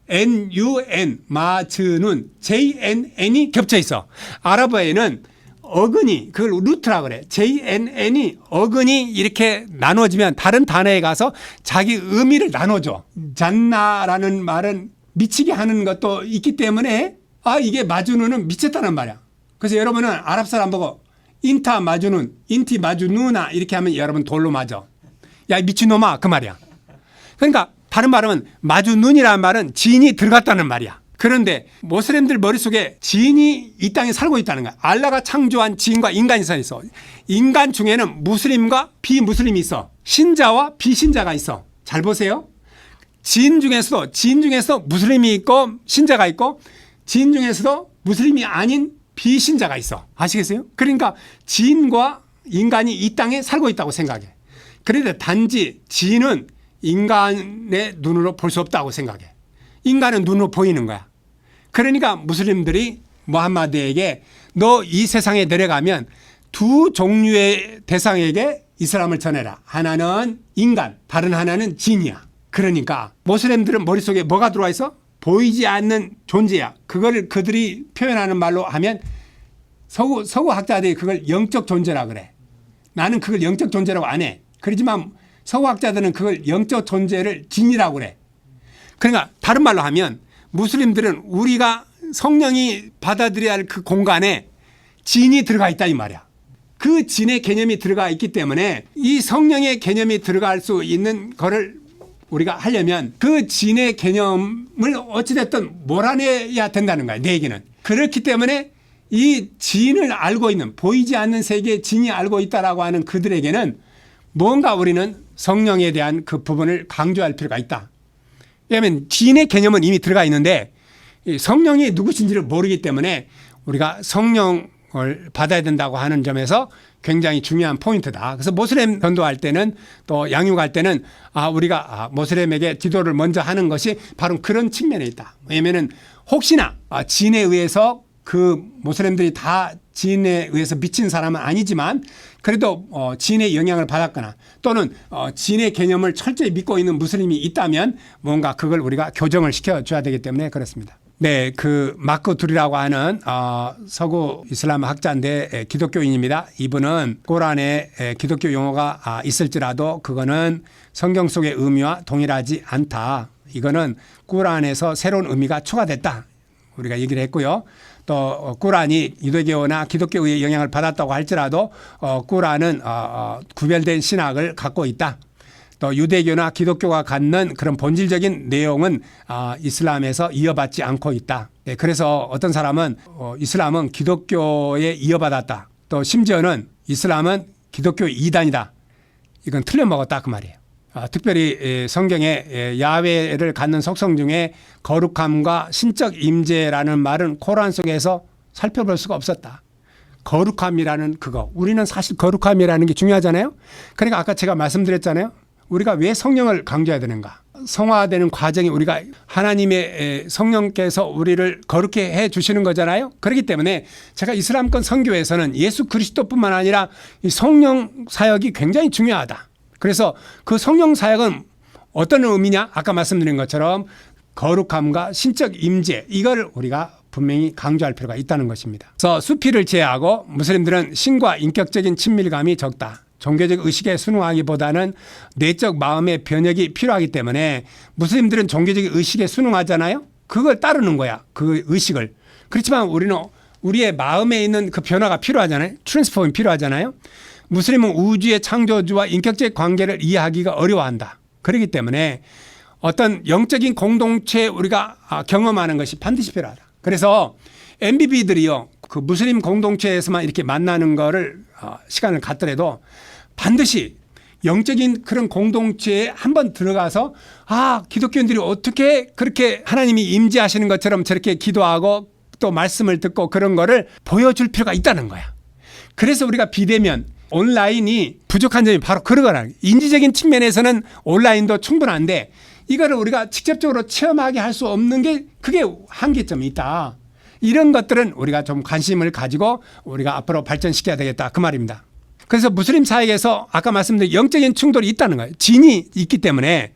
MAJNUN 마주눈 JNN이 겹쳐 있어. 아랍어에는 어근이 그걸 루트라 그래. JNN이 어근이 이렇게 나눠지면 다른 단어에 가서 자기 의미를 나눠줘. 잔나라는 말은 미치게 하는 것도 있기 때문에 이게 마주눈은 미쳤다는 말이야. 그래서 여러분은 아랍 사람 보고 인타 마주눈, 인티 마주누나 이렇게 하면 여러분 돌로 맞아. 야 미친놈아 그 말이야. 그러니까 다른 말은 마주눈이라는 말은 진이 들어갔다는 말이야. 그런데 모슬림들 머릿속에 진이 이 땅에 살고 있다는 거야. 알라가 창조한 진과 인간이 있어. 인간 중에는 무슬림과 비무슬림이 있어. 신자와 비신자가 있어. 잘 보세요. 진 중에서도 무슬림이 있고 신자가 있고 진 중에서도 무슬림이 아닌 비신자가 있어. 아시겠어요? 그러니까 진과 인간이 이 땅에 살고 있다고 생각해. 그런데 단지 진은 인간의 눈으로 볼 수 없다고 생각해. 인간은 눈으로 보이는 거야. 그러니까 무슬림들이 무함마드에게 너 이 세상에 내려가면 두 종류의 대상에게 이슬람을 전해라. 하나는 인간, 다른 하나는 진이야. 그러니까 모슬림들은 머릿속에 뭐가 들어와 있어? 보이지 않는 존재야. 그걸 그들이 표현하는 말로 하면 서구 학자들이 그걸 영적 존재라 그래. 나는 그걸 영적 존재라고 안 해. 그렇지만 서구 학자들은 그걸 영적 존재를 진이라고 그래. 그러니까 다른 말로 하면 무슬림들은 우리가 성령이 받아들여야 할 그 공간에 진이 들어가 있다 이 말이야. 그 진의 개념이 들어가 있기 때문에 이 성령의 개념이 들어갈 수 있는 거를 우리가 하려면 그 진의 개념을 어찌됐든 몰아내야 된다는 거야. 내 얘기는. 그렇기 때문에 이 진을 알고 있는 보이지 않는 세계의 진이 알고 있다라고 하는 그들에게는 뭔가 우리는 성령에 대한 그 부분을 강조할 필요가 있다. 왜냐하면 진의 개념은 이미 들어가 있는데 성령이 누구신지를 모르기 때문에 우리가 성령을 받아야 된다고 하는 점에서 굉장히 중요한 포인트다. 그래서 모슬렘 전도할 때는 또 양육할 때는 우리가 모슬렘에게 기도를 먼저 하는 것이 바로 그런 측면에 있다. 왜냐하면 혹시나 진에 의해서 그 모슬렘들이 다 진에 의해서 미친 사람은 아니지만 그래도 진의 영향을 받았거나 또는 진의 개념을 철저히 믿고 있는 무슬림이 있다면 뭔가 그걸 우리가 교정을 시켜줘야 되기 때문에 그렇습니다. 네, 그 마크 둘이라고 하는 서구 이슬람 학자인데 기독교인입니다. 이분은 코란에 기독교 용어가 있을지라도 그거는 성경 속의 의미와 동일하지 않다. 이거는 코란에서 새로운 의미가 추가됐다. 우리가 얘기를 했고요. 또 코란이 유대교나 기독교의 영향을 받았다고 할지라도 코란은 구별된 신학을 갖고 있다. 또 유대교나 기독교가 갖는 그런 본질적인 내용은 이슬람에서 이어받지 않고 있다. 그래서 어떤 사람은 이슬람은 기독교에 이어받았다. 또 심지어는 이슬람은 기독교 이단이다. 이건 틀려먹었다 그 말이에요. 특별히 성경에 야훼를 갖는 속성 중에 거룩함과 신적 임재라는 말은 코란 속에서 살펴볼 수가 없었다. 거룩함이라는 그거. 우리는 사실 거룩함이라는 게 중요하잖아요. 그러니까 아까 제가 말씀드렸잖아요. 우리가 왜 성령을 강조해야 되는가. 성화되는 과정이 우리가 하나님의 성령께서 우리를 거룩해 해 주시는 거잖아요. 그렇기 때문에 제가 이슬람권 선교에서는 예수 그리스도뿐만 아니라 이 성령 사역이 굉장히 중요하다. 그래서 그 성령 사역은 어떤 의미냐? 아까 말씀드린 것처럼 거룩함과 신적 임재 이걸 우리가 분명히 강조할 필요가 있다는 것입니다. 그래서 수피를 제외하고 무슬림들은 신과 인격적인 친밀감이 적다. 종교적 의식에 순응하기보다는 내적 마음의 변혁이 필요하기 때문에 무슬림들은 종교적 의식에 순응하잖아요. 그걸 따르는 거야. 그 의식을. 그렇지만 우리는 우리의 마음에 있는 그 변화가 필요하잖아요. 트랜스폼이 필요하잖아요. 무슬림은 우주의 창조주와 인격적 관계를 이해하기가 어려워한다. 그렇기 때문에 어떤 영적인 공동체 우리가 경험하는 것이 반드시 필요하다. 그래서 MBB들이요. 그 무슬림 공동체에서만 이렇게 만나는 거를 시간을 갖더라도 반드시 영적인 그런 공동체에 한번 들어가서 기독교인들이 어떻게 그렇게 하나님이 임재하시는 것처럼 저렇게 기도하고 또 말씀을 듣고 그런 거를 보여줄 필요가 있다는 거야. 그래서 우리가 비대면 온라인이 부족한 점이 바로 그러거나 인지적인 측면에서는 온라인도 충분한데 이거를 우리가 직접적으로 체험하게 할 수 없는 게 그게 한계점이 있다. 이런 것들은 우리가 좀 관심을 가지고 우리가 앞으로 발전시켜야 되겠다. 그 말입니다. 그래서 무슬림 사회에서 아까 말씀드린 영적인 충돌이 있다는 거예요. 진이 있기 때문에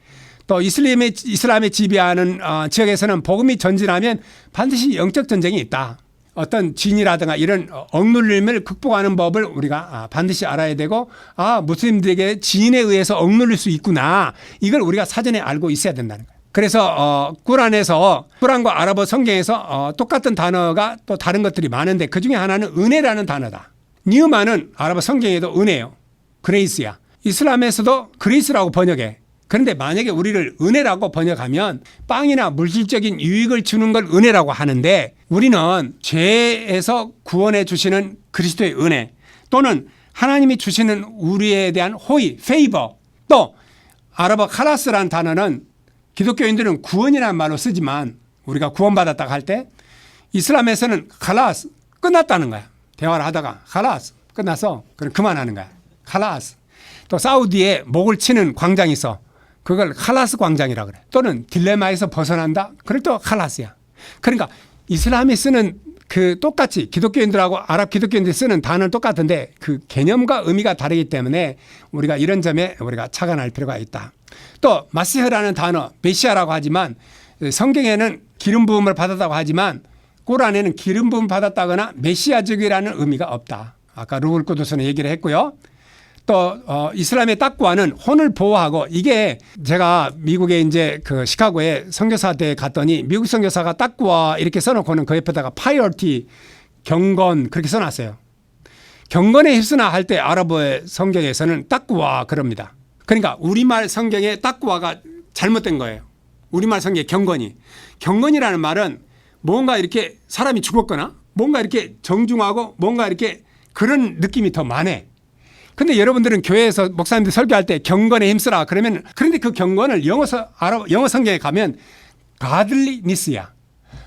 또 이슬람의 지배하는 지역에서는 복음이 전진하면 반드시 영적 전쟁이 있다. 어떤 진이라든가 이런 억눌림을 극복하는 법을 우리가 반드시 알아야 되고 무슬림들에게 진에 의해서 억눌릴 수 있구나. 이걸 우리가 사전에 알고 있어야 된다는 거예요. 그래서 꾸란과 아랍어 성경에서 똑같은 단어가 또 다른 것들이 많은데 그중에 하나는 은혜라는 단어다. 뉴만은 아랍어 성경에도 은혜요. 그레이스야. 이슬람에서도 그레이스라고 번역해. 그런데 만약에 우리를 은혜라고 번역하면 빵이나 물질적인 유익을 주는 걸 은혜라고 하는데 우리는 죄에서 구원해 주시는 그리스도의 은혜 또는 하나님이 주시는 우리에 대한 호의, 페이버 또 아랍어 카라스라는 단어는 기독교인들은 구원이라는 말로 쓰지만 우리가 구원받았다고 할 때 이슬람에서는 칼라스 끝났다는 거야. 대화를 하다가 칼라스 끝나서 그럼 그만하는 거야. 칼라스. 또 사우디에 목을 치는 광장이 있어. 그걸 칼라스 광장이라고 그래. 또는 딜레마에서 벗어난다. 그럴 또 칼라스야. 그러니까 이슬람이 쓰는 그 똑같이 기독교인들하고 아랍 기독교인들이 쓰는 단어는 똑같은데 그 개념과 의미가 다르기 때문에 우리가 이런 점에 우리가 착안할 필요가 있다. 또 마시흐라는 단어 메시아라고 하지만 성경에는 기름 부음을 받았다고 하지만 꾸란에는 기름 부음 받았다거나 메시아적이라는 의미가 없다. 아까 루훌 꾸두스는 얘기를 했고요. 또 이슬람의 딱과는 혼을 보호하고 이게 제가 미국에 이제 그 시카고에 선교사 때 갔더니 미국 선교사가 딱과 이렇게 써놓고는 그 옆에다가 파이어티 경건 그렇게 써놨어요. 경건에 휩쓰나 할 때 아랍어의 성경에서는 딱과 그럽니다. 그러니까 우리말 성경에 딱과가 잘못된 거예요. 우리말 성경의 경건이라는 말은 뭔가 이렇게 사람이 죽었거나 뭔가 이렇게 정중하고 뭔가 이렇게 그런 느낌이 더 많아. 근데 여러분들은 교회에서 목사님들 설교할 때 경건에 힘쓰라 그러면 그런데 그 경건을 영어 성경에 가면 godliness야.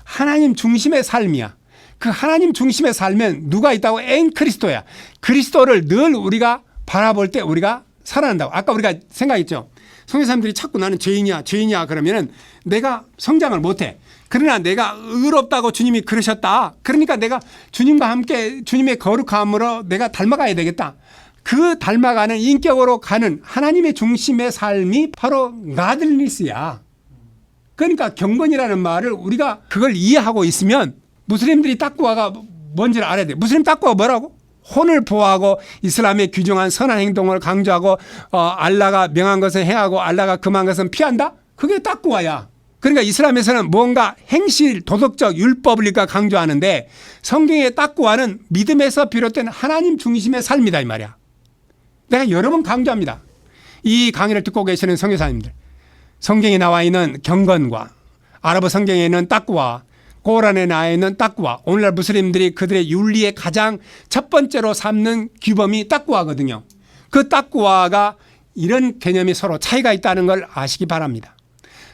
하나님 중심의 삶이야. 그 하나님 중심의 삶은 누가 있다고? 엔 그리스도야. 그리스도를 늘 우리가 바라볼 때 우리가 살아난다고. 아까 우리가 생각했죠. 성교사님들이 자꾸 나는 죄인이야 그러면은 내가 성장을 못해. 그러나 내가 의롭다고 주님이 그러셨다. 그러니까 내가 주님과 함께 주님의 거룩함으로 내가 닮아가야 되겠다. 그 닮아가는 인격으로 가는 하나님의 중심의 삶이 바로 가들리스야. 그러니까 경건이라는 말을 우리가 그걸 이해하고 있으면 무슬림들이 딱과가 뭔지를 알아야 돼. 무슬림 딱과가 뭐라고? 혼을 보호하고 이슬람의 규정한 선한 행동을 강조하고 알라가 명한 것을 행하고 알라가 금한 것은 피한다? 그게 딱과야. 그러니까 이슬람에서는 뭔가 행실, 도덕적 율법을 우리가 강조하는데 성경의 딱과는 믿음에서 비롯된 하나님 중심의 삶이다 이 말이야. 내가 여러 번 강조합니다. 이 강의를 듣고 계시는 선교사님들, 성경에 나와 있는 경건과 아랍어 성경에 있는 딱과 고란에 나와 있는 딱과, 오늘날 무슬림들이 그들의 윤리의 가장 첫 번째로 삼는 규범이 딱과거든요. 그 딱과가 이런 개념이 서로 차이가 있다는 걸 아시기 바랍니다.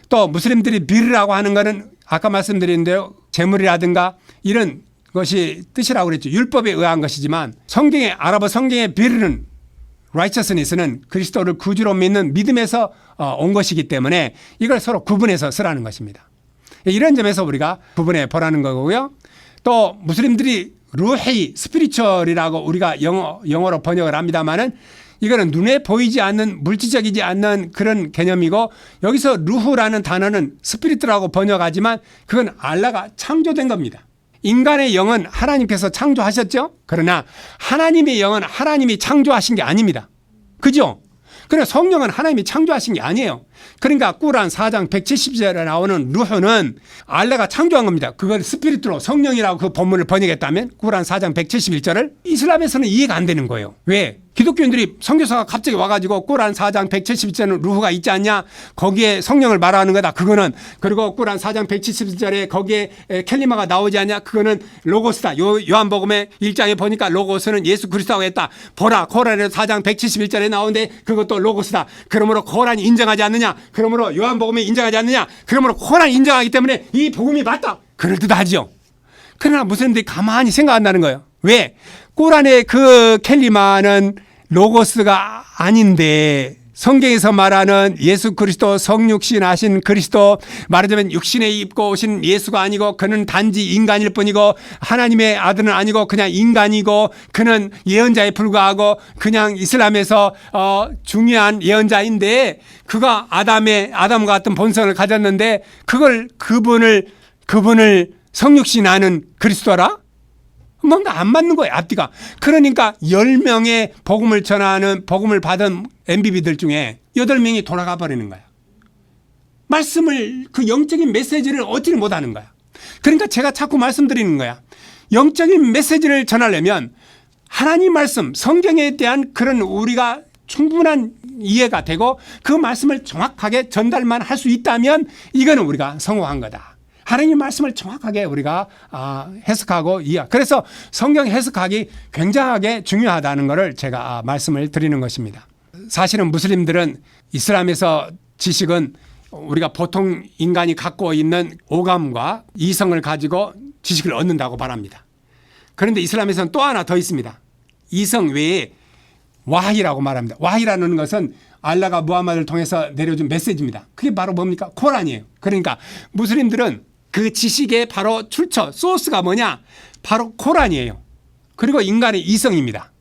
또 무슬림들이 비르라고 하는 것은 아까 말씀드렸는데요, 재물이라든가 이런 것이 뜻이라고 그랬죠. 율법에 의한 것이지만 성경의 아랍어 성경의 비르는 righteousness는 그리스도를 구주로 믿는 믿음에서 온 것이기 때문에 이걸 서로 구분해서 쓰라는 것입니다. 이런 점에서 우리가 구분해 보라는 거고요. 또 무슬림들이 루헤이 스피리추얼이라고 우리가 영어로 번역을 합니다만은 이거는 눈에 보이지 않는 물질적이지 않는 그런 개념이고, 여기서 루후라는 단어는 스피리트라고 번역하지만 그건 알라가 창조된 겁니다. 인간의 영은 하나님께서 창조하셨죠. 그러나 하나님의 영은 하나님이 창조하신 게 아닙니다. 그죠? 그러나 성령은 하나님이 창조하신 게 아니에요. 그러니까 꾸란 4장 170절에 나오는 루흐는 알라가 창조한 겁니다. 그걸 스피리트로 성령이라고 그 본문을 번역했다면 꾸란 4장 171절을 이슬람에서는 이해가 안 되는 거예요. 왜? 기독교인들이 선교사가 갑자기 와가지고 꾸란 4장 171절은 루흐가 있지 않냐? 거기에 성령을 말하는 거다. 그거는. 그리고 꾸란 4장 171절에 거기에 켈리마가 나오지 않냐? 그거는 로고스다. 요한복음의 1장에 보니까 로고스는 예수 그리스도라고 했다. 보라, 코란의 4장 171절에 나오는데 그것도 로고스다. 그러므로 코란이 인정하지 않느냐? 그러므로 요한복음이 인정하지 않느냐? 그러므로 코란이 인정하기 때문에 이 복음이 맞다. 그럴듯하죠. 그러나 무슬림들이 가만히 생각 안 나는 거예요. 왜? 꾸란의 그 켈리마는 로고스가 아닌데 성경에서 말하는 예수 그리스도 성육신 하신 그리스도, 말하자면 육신에 입고 오신 예수가 아니고 그는 단지 인간일 뿐이고 하나님의 아들은 아니고 그냥 인간이고 그는 예언자에 불과하고 그냥 이슬람에서 중요한 예언자인데 그가 아담과 같은 본성을 가졌는데 그분을 성육신하는 그리스도라? 뭔가 안 맞는 거예요, 앞뒤가. 그러니까 10명의 복음을 전하는, 복음을 받은 MBB들 중에 8명이 돌아가 버리는 거야. 말씀을, 그 영적인 메시지를 얻지를 못하는 거야. 그러니까 제가 자꾸 말씀드리는 거야. 영적인 메시지를 전하려면 하나님 말씀, 성경에 대한 그런 우리가 충분한 이해가 되고 그 말씀을 정확하게 전달만 할 수 있다면 이거는 우리가 성공한 거다. 하나님 말씀을 정확하게 우리가 해석하고 그래서 성경 해석하기 굉장하게 중요하다는 것을 제가 말씀을 드리는 것입니다. 사실은 무슬림들은 이슬람에서 지식은 우리가 보통 인간이 갖고 있는 오감과 이성을 가지고 지식을 얻는다고 말합니다. 그런데 이슬람에서는 또 하나 더 있습니다. 이성 외에 와히라고 말합니다. 와히라는 것은 알라가 무함마드를 통해서 내려준 메시지입니다. 그게 바로 뭡니까? 코란이에요. 그러니까 무슬림들은 그 지식의 바로 출처, 소스가 뭐냐? 바로 코란이에요. 그리고 인간의 이성입니다.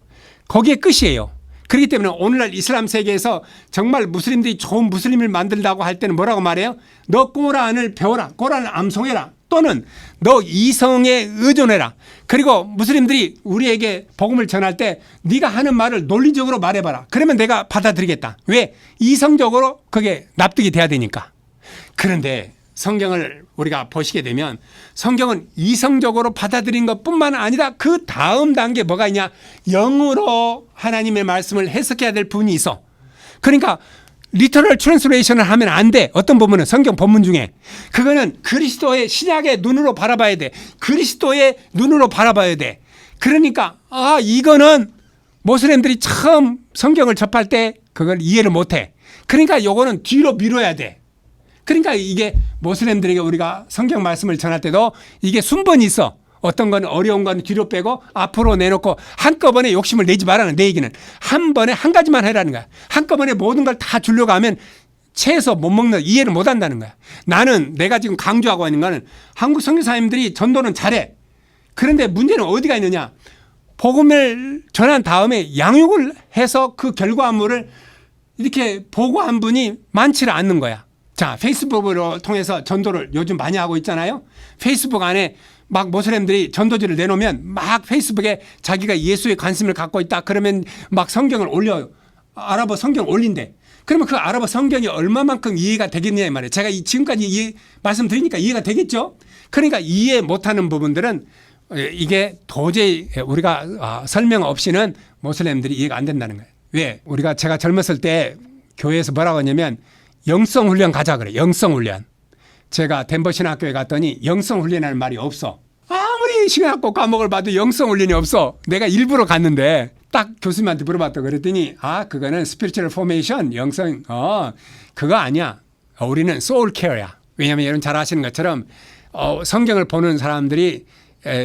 거기에 끝이에요. 그렇기 때문에 오늘날 이슬람 세계에서 정말 무슬림들이 좋은 무슬림을 만들다고 할 때는 뭐라고 말해요? 너 코란을 배워라. 코란을 암송해라. 또는 너 이성에 의존해라. 그리고 무슬림들이 우리에게 복음을 전할 때 네가 하는 말을 논리적으로 말해봐라. 그러면 내가 받아들이겠다. 왜? 이성적으로 그게 납득이 돼야 되니까. 그런데 성경을 우리가 보시게 되면 성경은 이성적으로 받아들인 것뿐만 아니라 그 다음 단계 뭐가 있냐? 영으로 하나님의 말씀을 해석해야 될 부분이 있어. 그러니까 리터럴 트랜스레이션을 하면 안 돼. 어떤 부분은 성경 본문 중에 그거는 그리스도의 신약의 눈으로 바라봐야 돼. 그리스도의 눈으로 바라봐야 돼. 그러니까 이거는 모슬렘들이 처음 성경을 접할 때 그걸 이해를 못해. 그러니까 요거는 뒤로 미뤄야 돼. 그러니까 이게 모슬렘들에게 우리가 성경 말씀을 전할 때도 이게 순번이 있어. 어떤 건 어려운 건 뒤로 빼고 앞으로 내놓고 한꺼번에 욕심을 내지 말라는 내 얘기는 한 번에 한 가지만 해라는 거야. 한꺼번에 모든 걸 다 주려고 하면 채에서 못 먹는 이해를 못 한다는 거야. 나는 내가 지금 강조하고 있는 거는 한국 선교사님들이 전도는 잘해. 그런데 문제는 어디가 있느냐. 복음을 전한 다음에 양육을 해서 그 결과물을 이렇게 보고한 분이 많지를 않는 거야. 자, 페이스북으로 통해서 전도를 요즘 많이 하고 있잖아요. 페이스북 안에 막 모슬렘들이 전도지를 내놓으면 막 페이스북에 자기가 예수에 관심을 갖고 있다. 그러면 막 성경을 올려요. 아랍어 성경 올린대. 그러면 그 아랍어 성경이 얼마만큼 이해가 되겠냐 이 말이에요. 제가 지금까지 말씀드리니까 이해가 되겠죠. 그러니까 이해 못하는 부분들은 이게 도저히 우리가 설명 없이는 모슬렘들이 이해가 안 된다는 거예요. 왜? 제가 젊었을 때 교회에서 뭐라고 하냐면 영성 훈련 가자 그래. 영성 훈련. 제가 덴버 신학교에 갔더니 영성 훈련이라는 말이 없어. 아무리 신학교 과목을 봐도 영성 훈련이 없어. 내가 일부러 갔는데 딱 교수님한테 물어봤다 그랬더니 그거는 스피리추얼 포메이션 영성 그거 아니야. 우리는 소울 케어야. 왜냐하면 여러분 잘 아시는 것처럼 성경을 보는 사람들이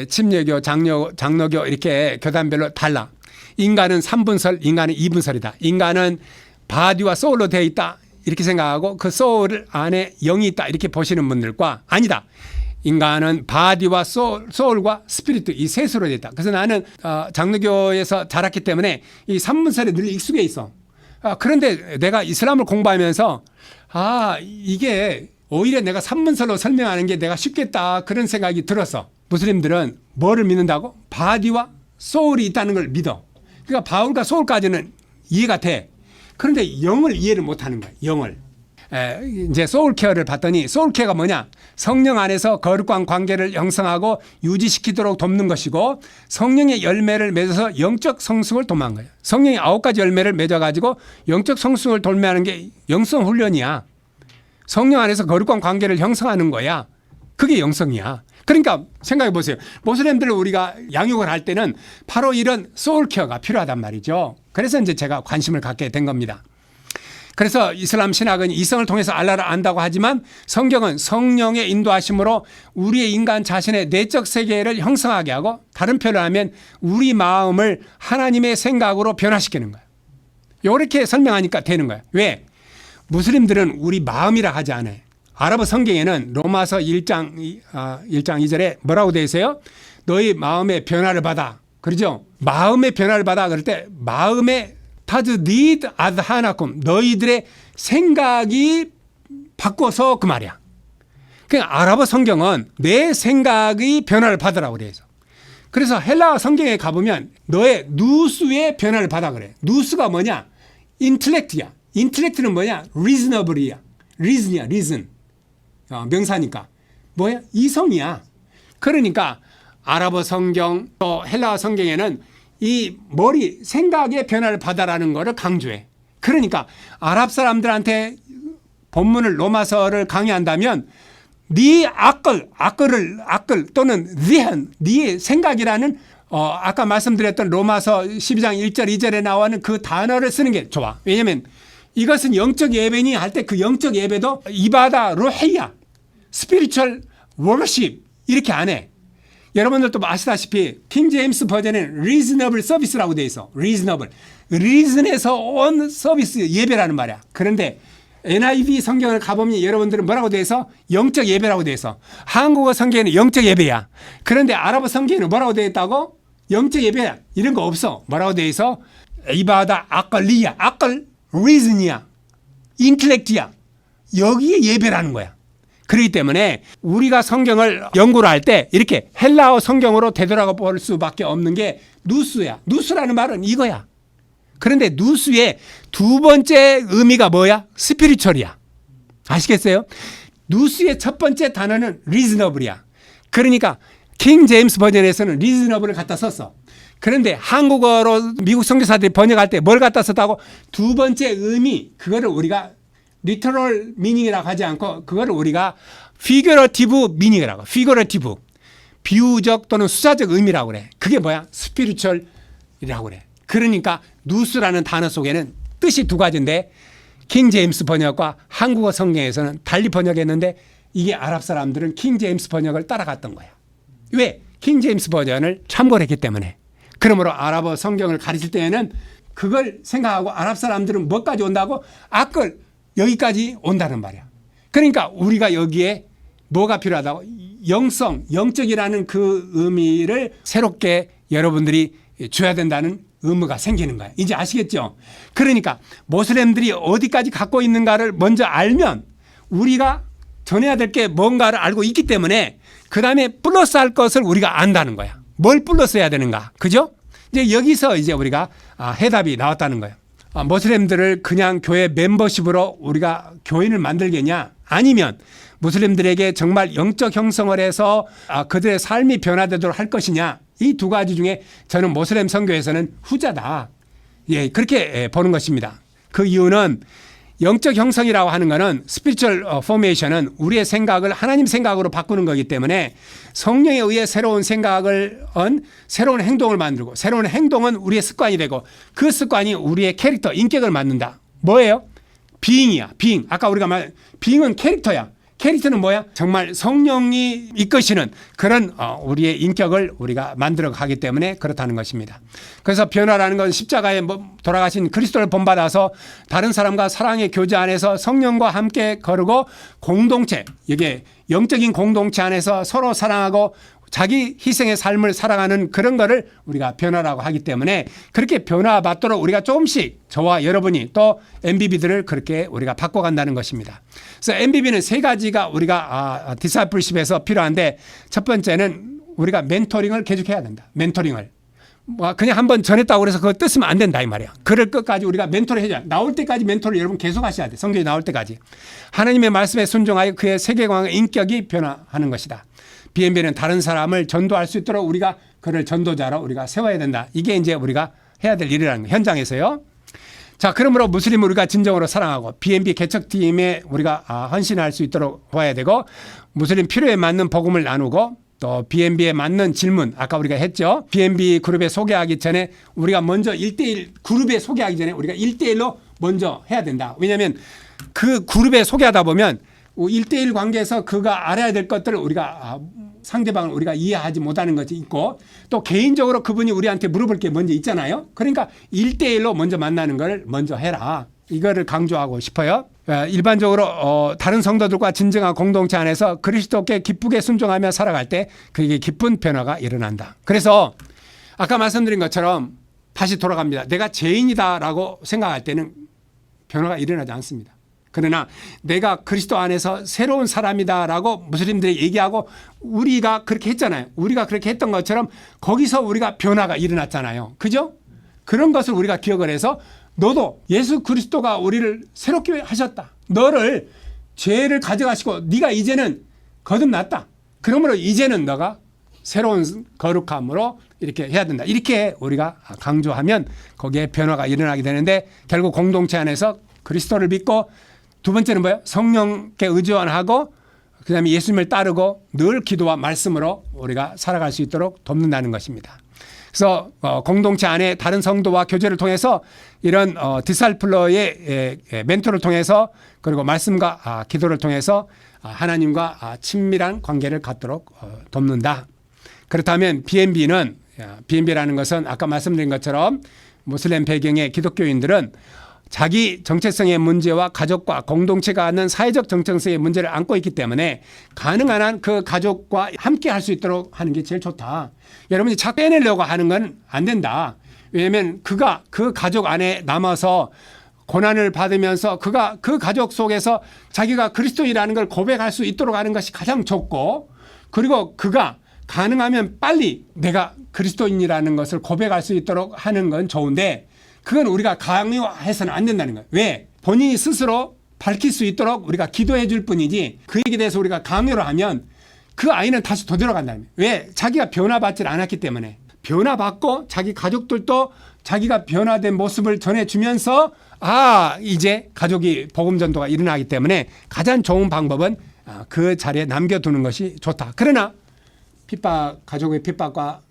침례교, 장로교 이렇게 교단별로 달라. 인간은 3분설, 인간은 2분설이다. 인간은 바디와 소울로 되어 있다. 이렇게 생각하고 그 소울 안에 영이 있다. 이렇게 보시는 분들과 아니다. 인간은 바디와 소울과 스피리트 이 셋으로 되어 있다. 그래서 나는 장로교에서 자랐기 때문에 이 3분설에 늘 익숙해 있어. 그런데 내가 이슬람을 공부하면서 이게 오히려 내가 3분설로 설명하는 게 내가 쉽겠다. 그런 생각이 들었어. 무슬림들은 뭐를 믿는다고? 바디와 소울이 있다는 걸 믿어. 그러니까 바울과 소울까지는 이해가 돼. 그런데 영을 이해를 못하는 거야. 영을. 이제 소울 케어를 봤더니 소울 케어가 뭐냐? 성령 안에서 거룩한 관계를 형성하고 유지시키도록 돕는 것이고 성령의 열매를 맺어서 영적 성숙을 도모한 거예요. 성령의 9가지 열매를 맺어가지고 영적 성숙을 돌매하는 게 영성 훈련이야. 성령 안에서 거룩한 관계를 형성하는 거야. 그게 영성이야. 그러니까 생각해 보세요. 모슬렘들을 우리가 양육을 할 때는 바로 이런 소울 케어가 필요하단 말이죠. 그래서 이제 제가 관심을 갖게 된 겁니다. 그래서 이슬람 신학은 이성을 통해서 알라를 안다고 하지만 성경은 성령의 인도하심으로 우리의 인간 자신의 내적 세계를 형성하게 하고 다른 표현을 하면 우리 마음을 하나님의 생각으로 변화시키는 거예요. 이렇게 설명하니까 되는 거예요. 왜? 무슬림들은 우리 마음이라 하지 않아요. 아랍어 성경에는 로마서 1장 2절에 뭐라고 되어 있어요? 너희 마음의 변화를 받아. 그러죠? 마음의 변화를 받아. 그럴 때 마음의 타즈디드 아드하나쿰 너희들의 생각이 바꿔서 그 말이야. 그러니까 아랍어 성경은 내 생각의 변화를 받으라고 그래서. 그래서 헬라어 성경에 가보면 너의 누스의 변화를 받아 그래. 누스가 뭐냐? 인텔렉트야. 인텔렉트는 뭐냐? reasonable이야. reason이야. reason. 명사니까. 뭐야? 이성이야. 그러니까 아랍어 성경 또 헬라어 성경에는 이 머리 생각의 변화를 받아라는 것을 강조해. 그러니까 아랍 사람들한테 본문을 로마서를 강의한다면 네 악을 또는 네 생각이라는 아까 말씀드렸던 로마서 12장 1절 2절에 나오는 그 단어를 쓰는 게 좋아. 왜냐하면 이것은 영적 예배니 할 때 그 영적 예배도 이바다 로헤야 스피리추얼 워십 이렇게 안 해. 여러분들도 아시다시피 킹 제임스 버전에는 reasonable 서비스라고 돼 있어. reasonable. reason에서 온 서비스 예배라는 말이야. 그런데 NIV 성경을 가보면 여러분들은 뭐라고 돼 있어? 영적 예배라고 돼 있어. 한국어 성경에는 영적 예배야. 그런데 아랍어 성경에는 뭐라고 돼 있다고? 영적 예배야. 이런 거 없어. 뭐라고 돼 있어? 이바다 아끌리야. 아끌 reason이야. 인텔렉트야. 여기에 예배라는 거야. 그렇기 때문에 우리가 성경을 연구를 할 때 이렇게 헬라어 성경으로 되돌아가 볼 수밖에 없는 게 누스야. 누스라는 말은 이거야. 그런데 누스의 두 번째 의미가 뭐야? 스피리추얼이야. 아시겠어요? 누스의 첫 번째 단어는 reasonable이야. 그러니까 킹 제임스 버전에서는 reasonable을 갖다 썼어. 그런데 한국어로 미국 선교사들이 번역할 때 뭘 갖다 썼다고? 두 번째 의미, 그거를 우리가 리터럴 미닝이라고 하지 않고 그거를 우리가 피규러티브 미닝이라고. 피규러티브. 비유적 또는 수사적 의미라고 그래. 그게 뭐야? 스피리추얼이라고 그래. 그러니까 누스라는 단어 속에는 뜻이 두 가지인데 킹 제임스 번역과 한국어 성경에서는 달리 번역했는데 이게 아랍 사람들은 킹 제임스 번역을 따라갔던 거야. 왜? 킹 제임스 버전을 참고를 했기 때문에. 그러므로 아랍어 성경을 가르칠 때에는 그걸 생각하고 아랍 사람들은 뭐까지 온다고? 악을 여기까지 온다는 말이야. 그러니까 우리가 여기에 뭐가 필요하다고? 영성, 영적이라는 그 의미를 새롭게 여러분들이 줘야 된다는 의무가 생기는 거야. 이제 아시겠죠? 그러니까 모슬렘들이 어디까지 갖고 있는가를 먼저 알면 우리가 전해야 될 게 뭔가를 알고 있기 때문에 그 다음에 플러스할 것을 우리가 안다는 거야. 뭘 플러스해야 되는가? 그죠? 이제 여기서 이제 우리가 해답이 나왔다는 거예요. 모슬렘들을 그냥 교회 멤버십으로 우리가 교인을 만들겠냐? 아니면 무슬림들에게 정말 영적 형성을 해서 그들의 삶이 변화되도록 할 것이냐? 이 두 가지 중에 저는 모슬렘 선교에서는 후자다. 예, 그렇게 보는 것입니다. 그 이유는 영적 형성이라고 하는 것은 스피리추얼 포메이션은 우리의 생각을 하나님 생각으로 바꾸는 거기 때문에 성령에 의해 새로운 생각을 새로운 행동을 만들고 새로운 행동은 우리의 습관이 되고 그 습관이 우리의 캐릭터, 인격을 만든다. 뭐예요? 비잉이야. 비잉. 아까 우리가 비잉은 캐릭터야. 캐릭터는 뭐야? 정말 성령이 이끄시는 그런 우리의 인격을 우리가 만들어 가기 때문에 그렇다는 것입니다. 그래서 변화라는 건 십자가에 돌아가신 그리스도를 본받아서 다른 사람과 사랑의 교제 안에서 성령과 함께 거르고 공동체, 이게 영적인 공동체 안에서 서로 사랑하고 자기 희생의 삶을 살아가는 그런 거를 우리가 변화라고 하기 때문에 그렇게 변화받도록 우리가 조금씩 저와 여러분이 또 MBB들을 그렇게 우리가 바꿔간다는 것입니다. 그래서 MBB는 세 가지가 우리가 디사이플십에서 필요한데 첫 번째는 우리가 멘토링을 계속해야 된다. 멘토링을. 그냥 한번 전했다고 그래서 그거 뜯으면 안 된다 이 말이야. 그럴 것까지 우리가 멘토를 해줘야 돼. 나올 때까지 멘토를 여러분 계속 하셔야 돼. 성경이 나올 때까지. 하나님의 말씀에 순종하여 그의 세계관과 인격이 변화하는 것이다. BNB는 다른 사람을 전도할 수 있도록 우리가 그를 전도자로 우리가 세워야 된다. 이게 이제 우리가 해야 될 일이라는 거예요. 현장에서요. 자, 그러므로 무슬림을 우리가 진정으로 사랑하고 BNB 개척팀에 우리가 헌신할 수 있도록 도와야 되고 무슬림 필요에 맞는 복음을 나누고 또 BNB에 맞는 질문 아까 우리가 했죠. BNB 그룹에 소개하기 전에 우리가 먼저 1대1 그룹에 소개하기 전에 우리가 1대1로 먼저 해야 된다. 왜냐하면 그 그룹에 소개하다 보면 1대1 관계에서 그가 알아야 될 것들을 우리가 상대방을 우리가 이해하지 못하는 것이 있고 또 개인적으로 그분이 우리한테 물어볼 게 먼저 있잖아요. 그러니까 1대1로 먼저 만나는 걸 먼저 해라. 이거를 강조하고 싶어요. 일반적으로 다른 성도들과 진정한 공동체 안에서 그리스도께 기쁘게 순종하며 살아갈 때 그에게 기쁜 변화가 일어난다. 그래서 아까 말씀드린 것처럼 다시 돌아갑니다. 내가 죄인이다라고 생각할 때는 변화가 일어나지 않습니다. 그러나 내가 그리스도 안에서 새로운 사람이다라고 무슬림들이 얘기하고 우리가 그렇게 했잖아요. 우리가 그렇게 했던 것처럼 거기서 우리가 변화가 일어났잖아요. 그죠? 그런 것을 우리가 기억을 해서 너도 예수 그리스도가 우리를 새롭게 하셨다. 너를 죄를 가져가시고 네가 이제는 거듭났다. 그러므로 이제는 너가 새로운 거룩함으로 이렇게 해야 된다. 이렇게 우리가 강조하면 거기에 변화가 일어나게 되는데 결국 공동체 안에서 그리스도를 믿고 두 번째는 뭐예요? 성령께 의존하고 그다음에 예수님을 따르고 늘 기도와 말씀으로 우리가 살아갈 수 있도록 돕는다는 것입니다. 그래서 공동체 안에 다른 성도와 교제를 통해서 이런 디살플러의 멘토를 통해서 그리고 말씀과 기도를 통해서 하나님과 친밀한 관계를 갖도록 돕는다. 그렇다면 BNB라는 것은 아까 말씀드린 것처럼 무슬림 배경의 기독교인들은 자기 정체성의 문제와 가족과 공동체가 갖는 사회적 정체성의 문제를 안고 있기 때문에 가능한 한 그 가족과 함께 할 수 있도록 하는 게 제일 좋다. 여러분이 자꾸 빼내려고 하는 건 안 된다. 왜냐하면 그가 그 가족 안에 남아서 고난을 받으면서 그가 그 가족 속에서 자기가 그리스도인이라는 걸 고백할 수 있도록 하는 것이 가장 좋고 그리고 그가 가능하면 빨리 내가 그리스도인이라는 것을 고백할 수 있도록 하는 건 좋은데 그건 우리가 강요해서는 안 된다는 거예요. 왜? 본인이 스스로 밝힐 수 있도록 우리가 기도해 줄 뿐이지 그에게 대해서 우리가 강요를 하면 그 아이는 다시 되돌아간다는 거예요. 왜? 자기가 변화받지 않았기 때문에. 변화받고 자기 가족들도 자기가 변화된 모습을 전해주면서 이제 가족이 복음 전도가 일어나기 때문에 가장 좋은 방법은 그 자리에 남겨두는 것이 좋다. 그러나 가족의 핍박과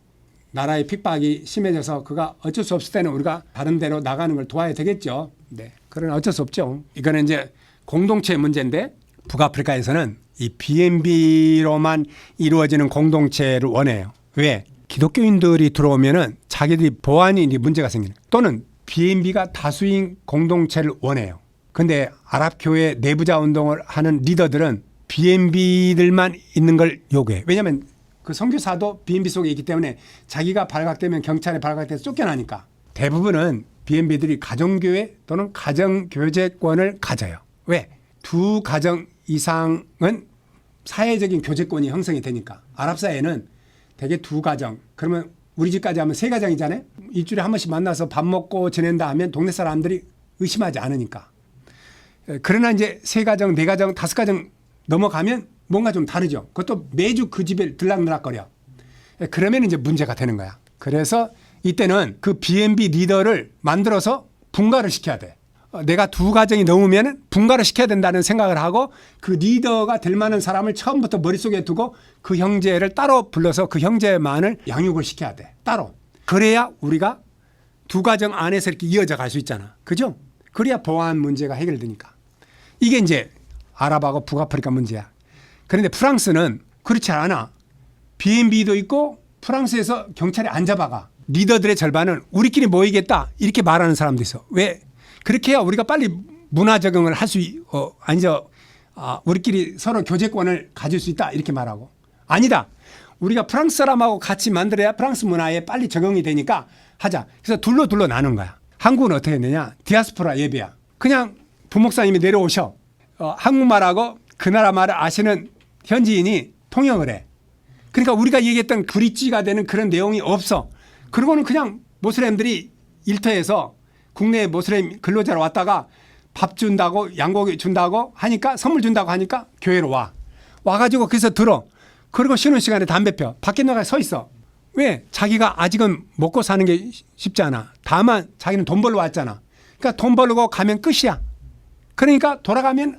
나라의 핍박이 심해져서 그가 어쩔 수 없을 때는 우리가 다른 데로 나가는 걸 도와야 되겠죠. 네. 그러나 어쩔 수 없죠. 이거는 이제 공동체의 문제인데 북아프리카에서는 이 BNB로만 이루어지는 공동체를 원해요. 왜? 기독교인들이 들어오면은 자기들이 보안이 문제가 생기는 또는 BNB가 다수인 공동체를 원해요. 근데 아랍교회 내부자 운동을 하는 리더들은 BNB들만 있는 걸 요구해. 왜냐하면 그 선교사도 BNB 속에 있기 때문에 자기가 발각되면 경찰에 발각돼서 쫓겨나니까 대부분은 BNB들이 가정교회 또는 가정교제권을 가져요. 왜? 두 가정 이상은 사회적인 교제권이 형성이 되니까. 아랍 사회는 대개 두 가정. 그러면 우리 집까지 하면 세 가정이잖아요. 일주일에 한 번씩 만나서 밥 먹고 지낸다 하면 동네 사람들이 의심하지 않으니까. 그러나 이제 세 가정, 네 가정, 다섯 가정 넘어가면 뭔가 좀 다르죠. 그것도 매주 그 집에 들락날락거려. 그러면 이제 문제가 되는 거야. 그래서 이때는 그 BNB 리더를 만들어서 분가를 시켜야 돼. 내가 두 가정이 넘으면 분가를 시켜야 된다는 생각을 하고 그 리더가 될 만한 사람을 처음부터 머릿속에 두고 그 형제를 따로 불러서 그 형제만을 양육을 시켜야 돼. 따로. 그래야 우리가 두 가정 안에서 이렇게 이어져 갈 수 있잖아. 그죠? 그래야 보안 문제가 해결되니까. 이게 이제 아랍하고 북아프리카 문제야. 그런데 프랑스는 그렇지 않아. B&B도 있고 프랑스에서 경찰이 안 잡아가. 리더들의 절반은 우리끼리 모이겠다 이렇게 말하는 사람도 있어. 왜? 그렇게 해야 우리가 빨리 문화 적응을 할 수, 우리끼리 서로 교제권을 가질 수 있다 이렇게 말하고. 아니다. 우리가 프랑스 사람하고 같이 만들어야 프랑스 문화에 빨리 적응이 되니까 하자. 그래서 둘로 나눈 거야. 한국은 어떻게 했느냐? 디아스포라 예배야. 그냥 부목사님이 내려오셔. 한국말하고 그 나라 말을 아시는 현지인이 통역을 해. 그러니까 우리가 얘기했던 브릿지가 되는 그런 내용이 없어. 그리고는 그냥 모슬렘들이 일터에서 국내 모슬렘 근로자로 왔다가 밥 준다고 양고기 준다고 하니까 선물 준다고 하니까 교회로 와. 와가지고 거기서 들어. 그리고 쉬는 시간에 담배 펴. 밖에 나가 서 있어. 왜? 자기가 아직은 먹고 사는 게 쉽지 않아. 다만 자기는 돈 벌러 왔잖아. 그러니까 돈 벌고 가면 끝이야. 그러니까 돌아가면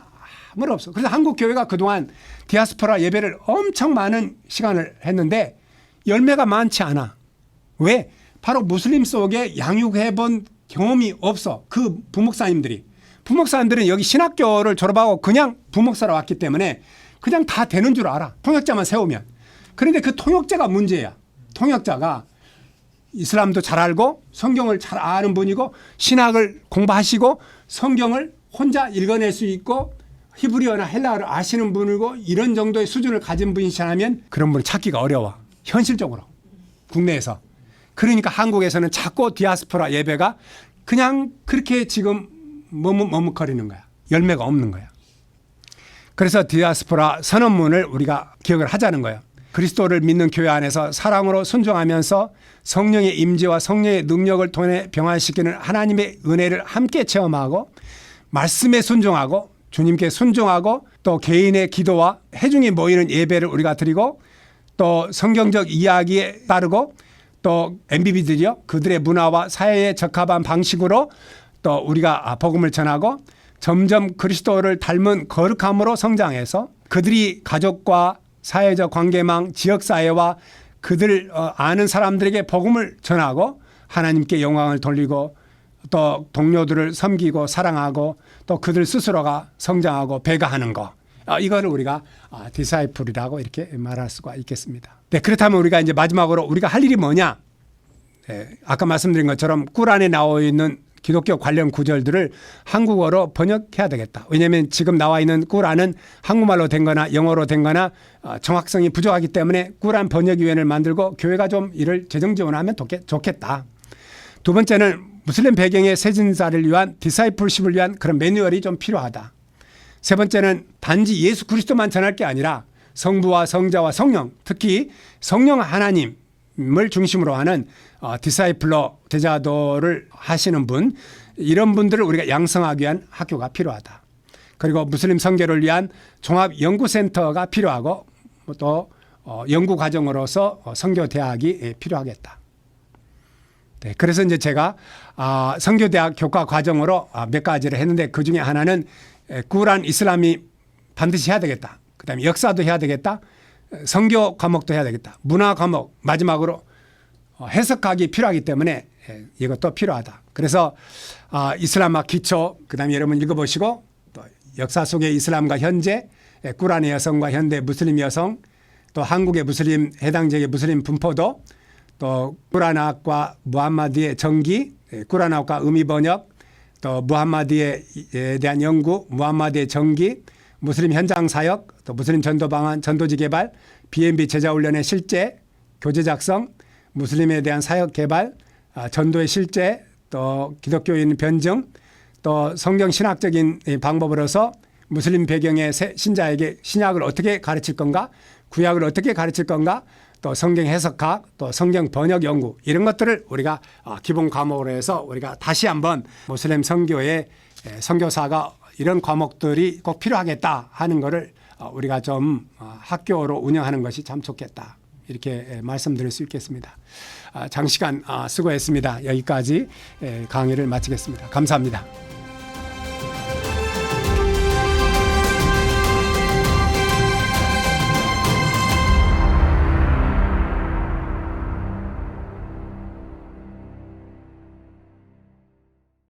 아무런 없어. 그래서 한국 교회가 그동안 디아스포라 예배를 엄청 많은 시간을 했는데 열매가 많지 않아. 왜? 바로 무슬림 속에 양육해본 경험이 없어. 그 부목사님들은 여기 신학교를 졸업하고 그냥 부목사로 왔기 때문에 그냥 다 되는 줄 알아. 통역자만 세우면. 그런데 그 통역자가 문제야. 통역자가 이슬람도 잘 알고 성경을 잘 아는 분이고 신학을 공부하시고 성경을 혼자 읽어낼 수 있고 히브리어나 헬라어를 아시는 분이고 이런 정도의 수준을 가진 분이시라면 그런 분을 찾기가 어려워. 현실적으로. 국내에서. 그러니까 한국에서는 자꾸 디아스포라 예배가 그냥 그렇게 지금 머뭇거리는 거야. 열매가 없는 거야. 그래서 디아스포라 선언문을 우리가 기억을 하자는 거예요. 그리스도를 믿는 교회 안에서 사랑으로 순종하면서 성령의 임재와 성령의 능력을 통해 병화시키는 하나님의 은혜를 함께 체험하고 말씀에 순종하고 주님께 순종하고 또 개인의 기도와 회중이 모이는 예배를 우리가 드리고 또 성경적 이야기에 따르고 또 MBB들이요. 그들의 문화와 사회에 적합한 방식으로 또 우리가 복음을 전하고 점점 그리스도를 닮은 거룩함으로 성장해서 그들이 가족과 사회적 관계망, 지역사회와 그들 아는 사람들에게 복음을 전하고 하나님께 영광을 돌리고 또 동료들을 섬기고 사랑하고 또 그들 스스로가 성장하고 배가하는 거. 이거를 우리가 디사이플이라고 이렇게 말할 수가 있겠습니다. 네, 그렇다면 우리가 이제 마지막으로 우리가 할 일이 뭐냐? 네, 아까 말씀드린 것처럼 꿀안에 나와 있는 기독교 관련 구절들을 한국어로 번역해야 되겠다. 왜냐하면 지금 나와 있는 꿀안은 한국말로 된 거나 영어로 된 거나 정확성이 부족하기 때문에 꿀안 번역위원회를 만들고 교회가 좀 이를 재정 지원하면 좋겠다. 두 번째는 무슬림 배경의 세진사를 위한 디사이플십을 위한 그런 매뉴얼이 좀 필요하다. 세 번째는 단지 예수 그리스도만 전할 게 아니라 성부와 성자와 성령, 특히 성령 하나님을 중심으로 하는 디사이플러 제자도를 하시는 분, 이런 분들을 우리가 양성하기 위한 학교가 필요하다. 그리고 무슬림 선교를 위한 종합연구센터가 필요하고 또 연구과정으로서 선교대학이 필요하겠다. 네, 그래서 이제 제가 선교대학 교과 과정으로 몇 가지를 했는데 그중에 하나는 꾸란 이슬람이 반드시 해야 되겠다. 그다음에 역사도 해야 되겠다. 선교 과목도 해야 되겠다. 문화 과목 마지막으로 해석학이 필요하기 때문에 이것도 필요하다. 그래서 이슬람학 기초 그다음에 여러분 읽어보시고 또 역사 속의 이슬람과 현재 꾸란의 여성과 현대 무슬림 여성 또 한국의 무슬림 해당 지역의 무슬림 분포도 또 꾸란학과 무함마디의 전기 꾸란학과 의미 번역 또 무함마디에 대한 연구 무함마디의 전기 무슬림 현장 사역 또 무슬림 전도 방안 전도지 개발 B&B 제자훈련의 실제 교재 작성 무슬림에 대한 사역 개발 전도의 실제 또 기독교인 변증 또 성경 신학적인 방법으로서 무슬림 배경의 신자에게 신약을 어떻게 가르칠 건가 구약을 어떻게 가르칠 건가 또 성경 해석학 또 성경 번역 연구 이런 것들을 우리가 기본 과목으로 해서 우리가 다시 한번 무슬림 선교의 선교사가 이런 과목들이 꼭 필요하겠다 하는 것을 우리가 좀 학교로 운영하는 것이 참 좋겠다. 이렇게 말씀드릴 수 있겠습니다. 장시간 수고했습니다. 여기까지 강의를 마치겠습니다. 감사합니다.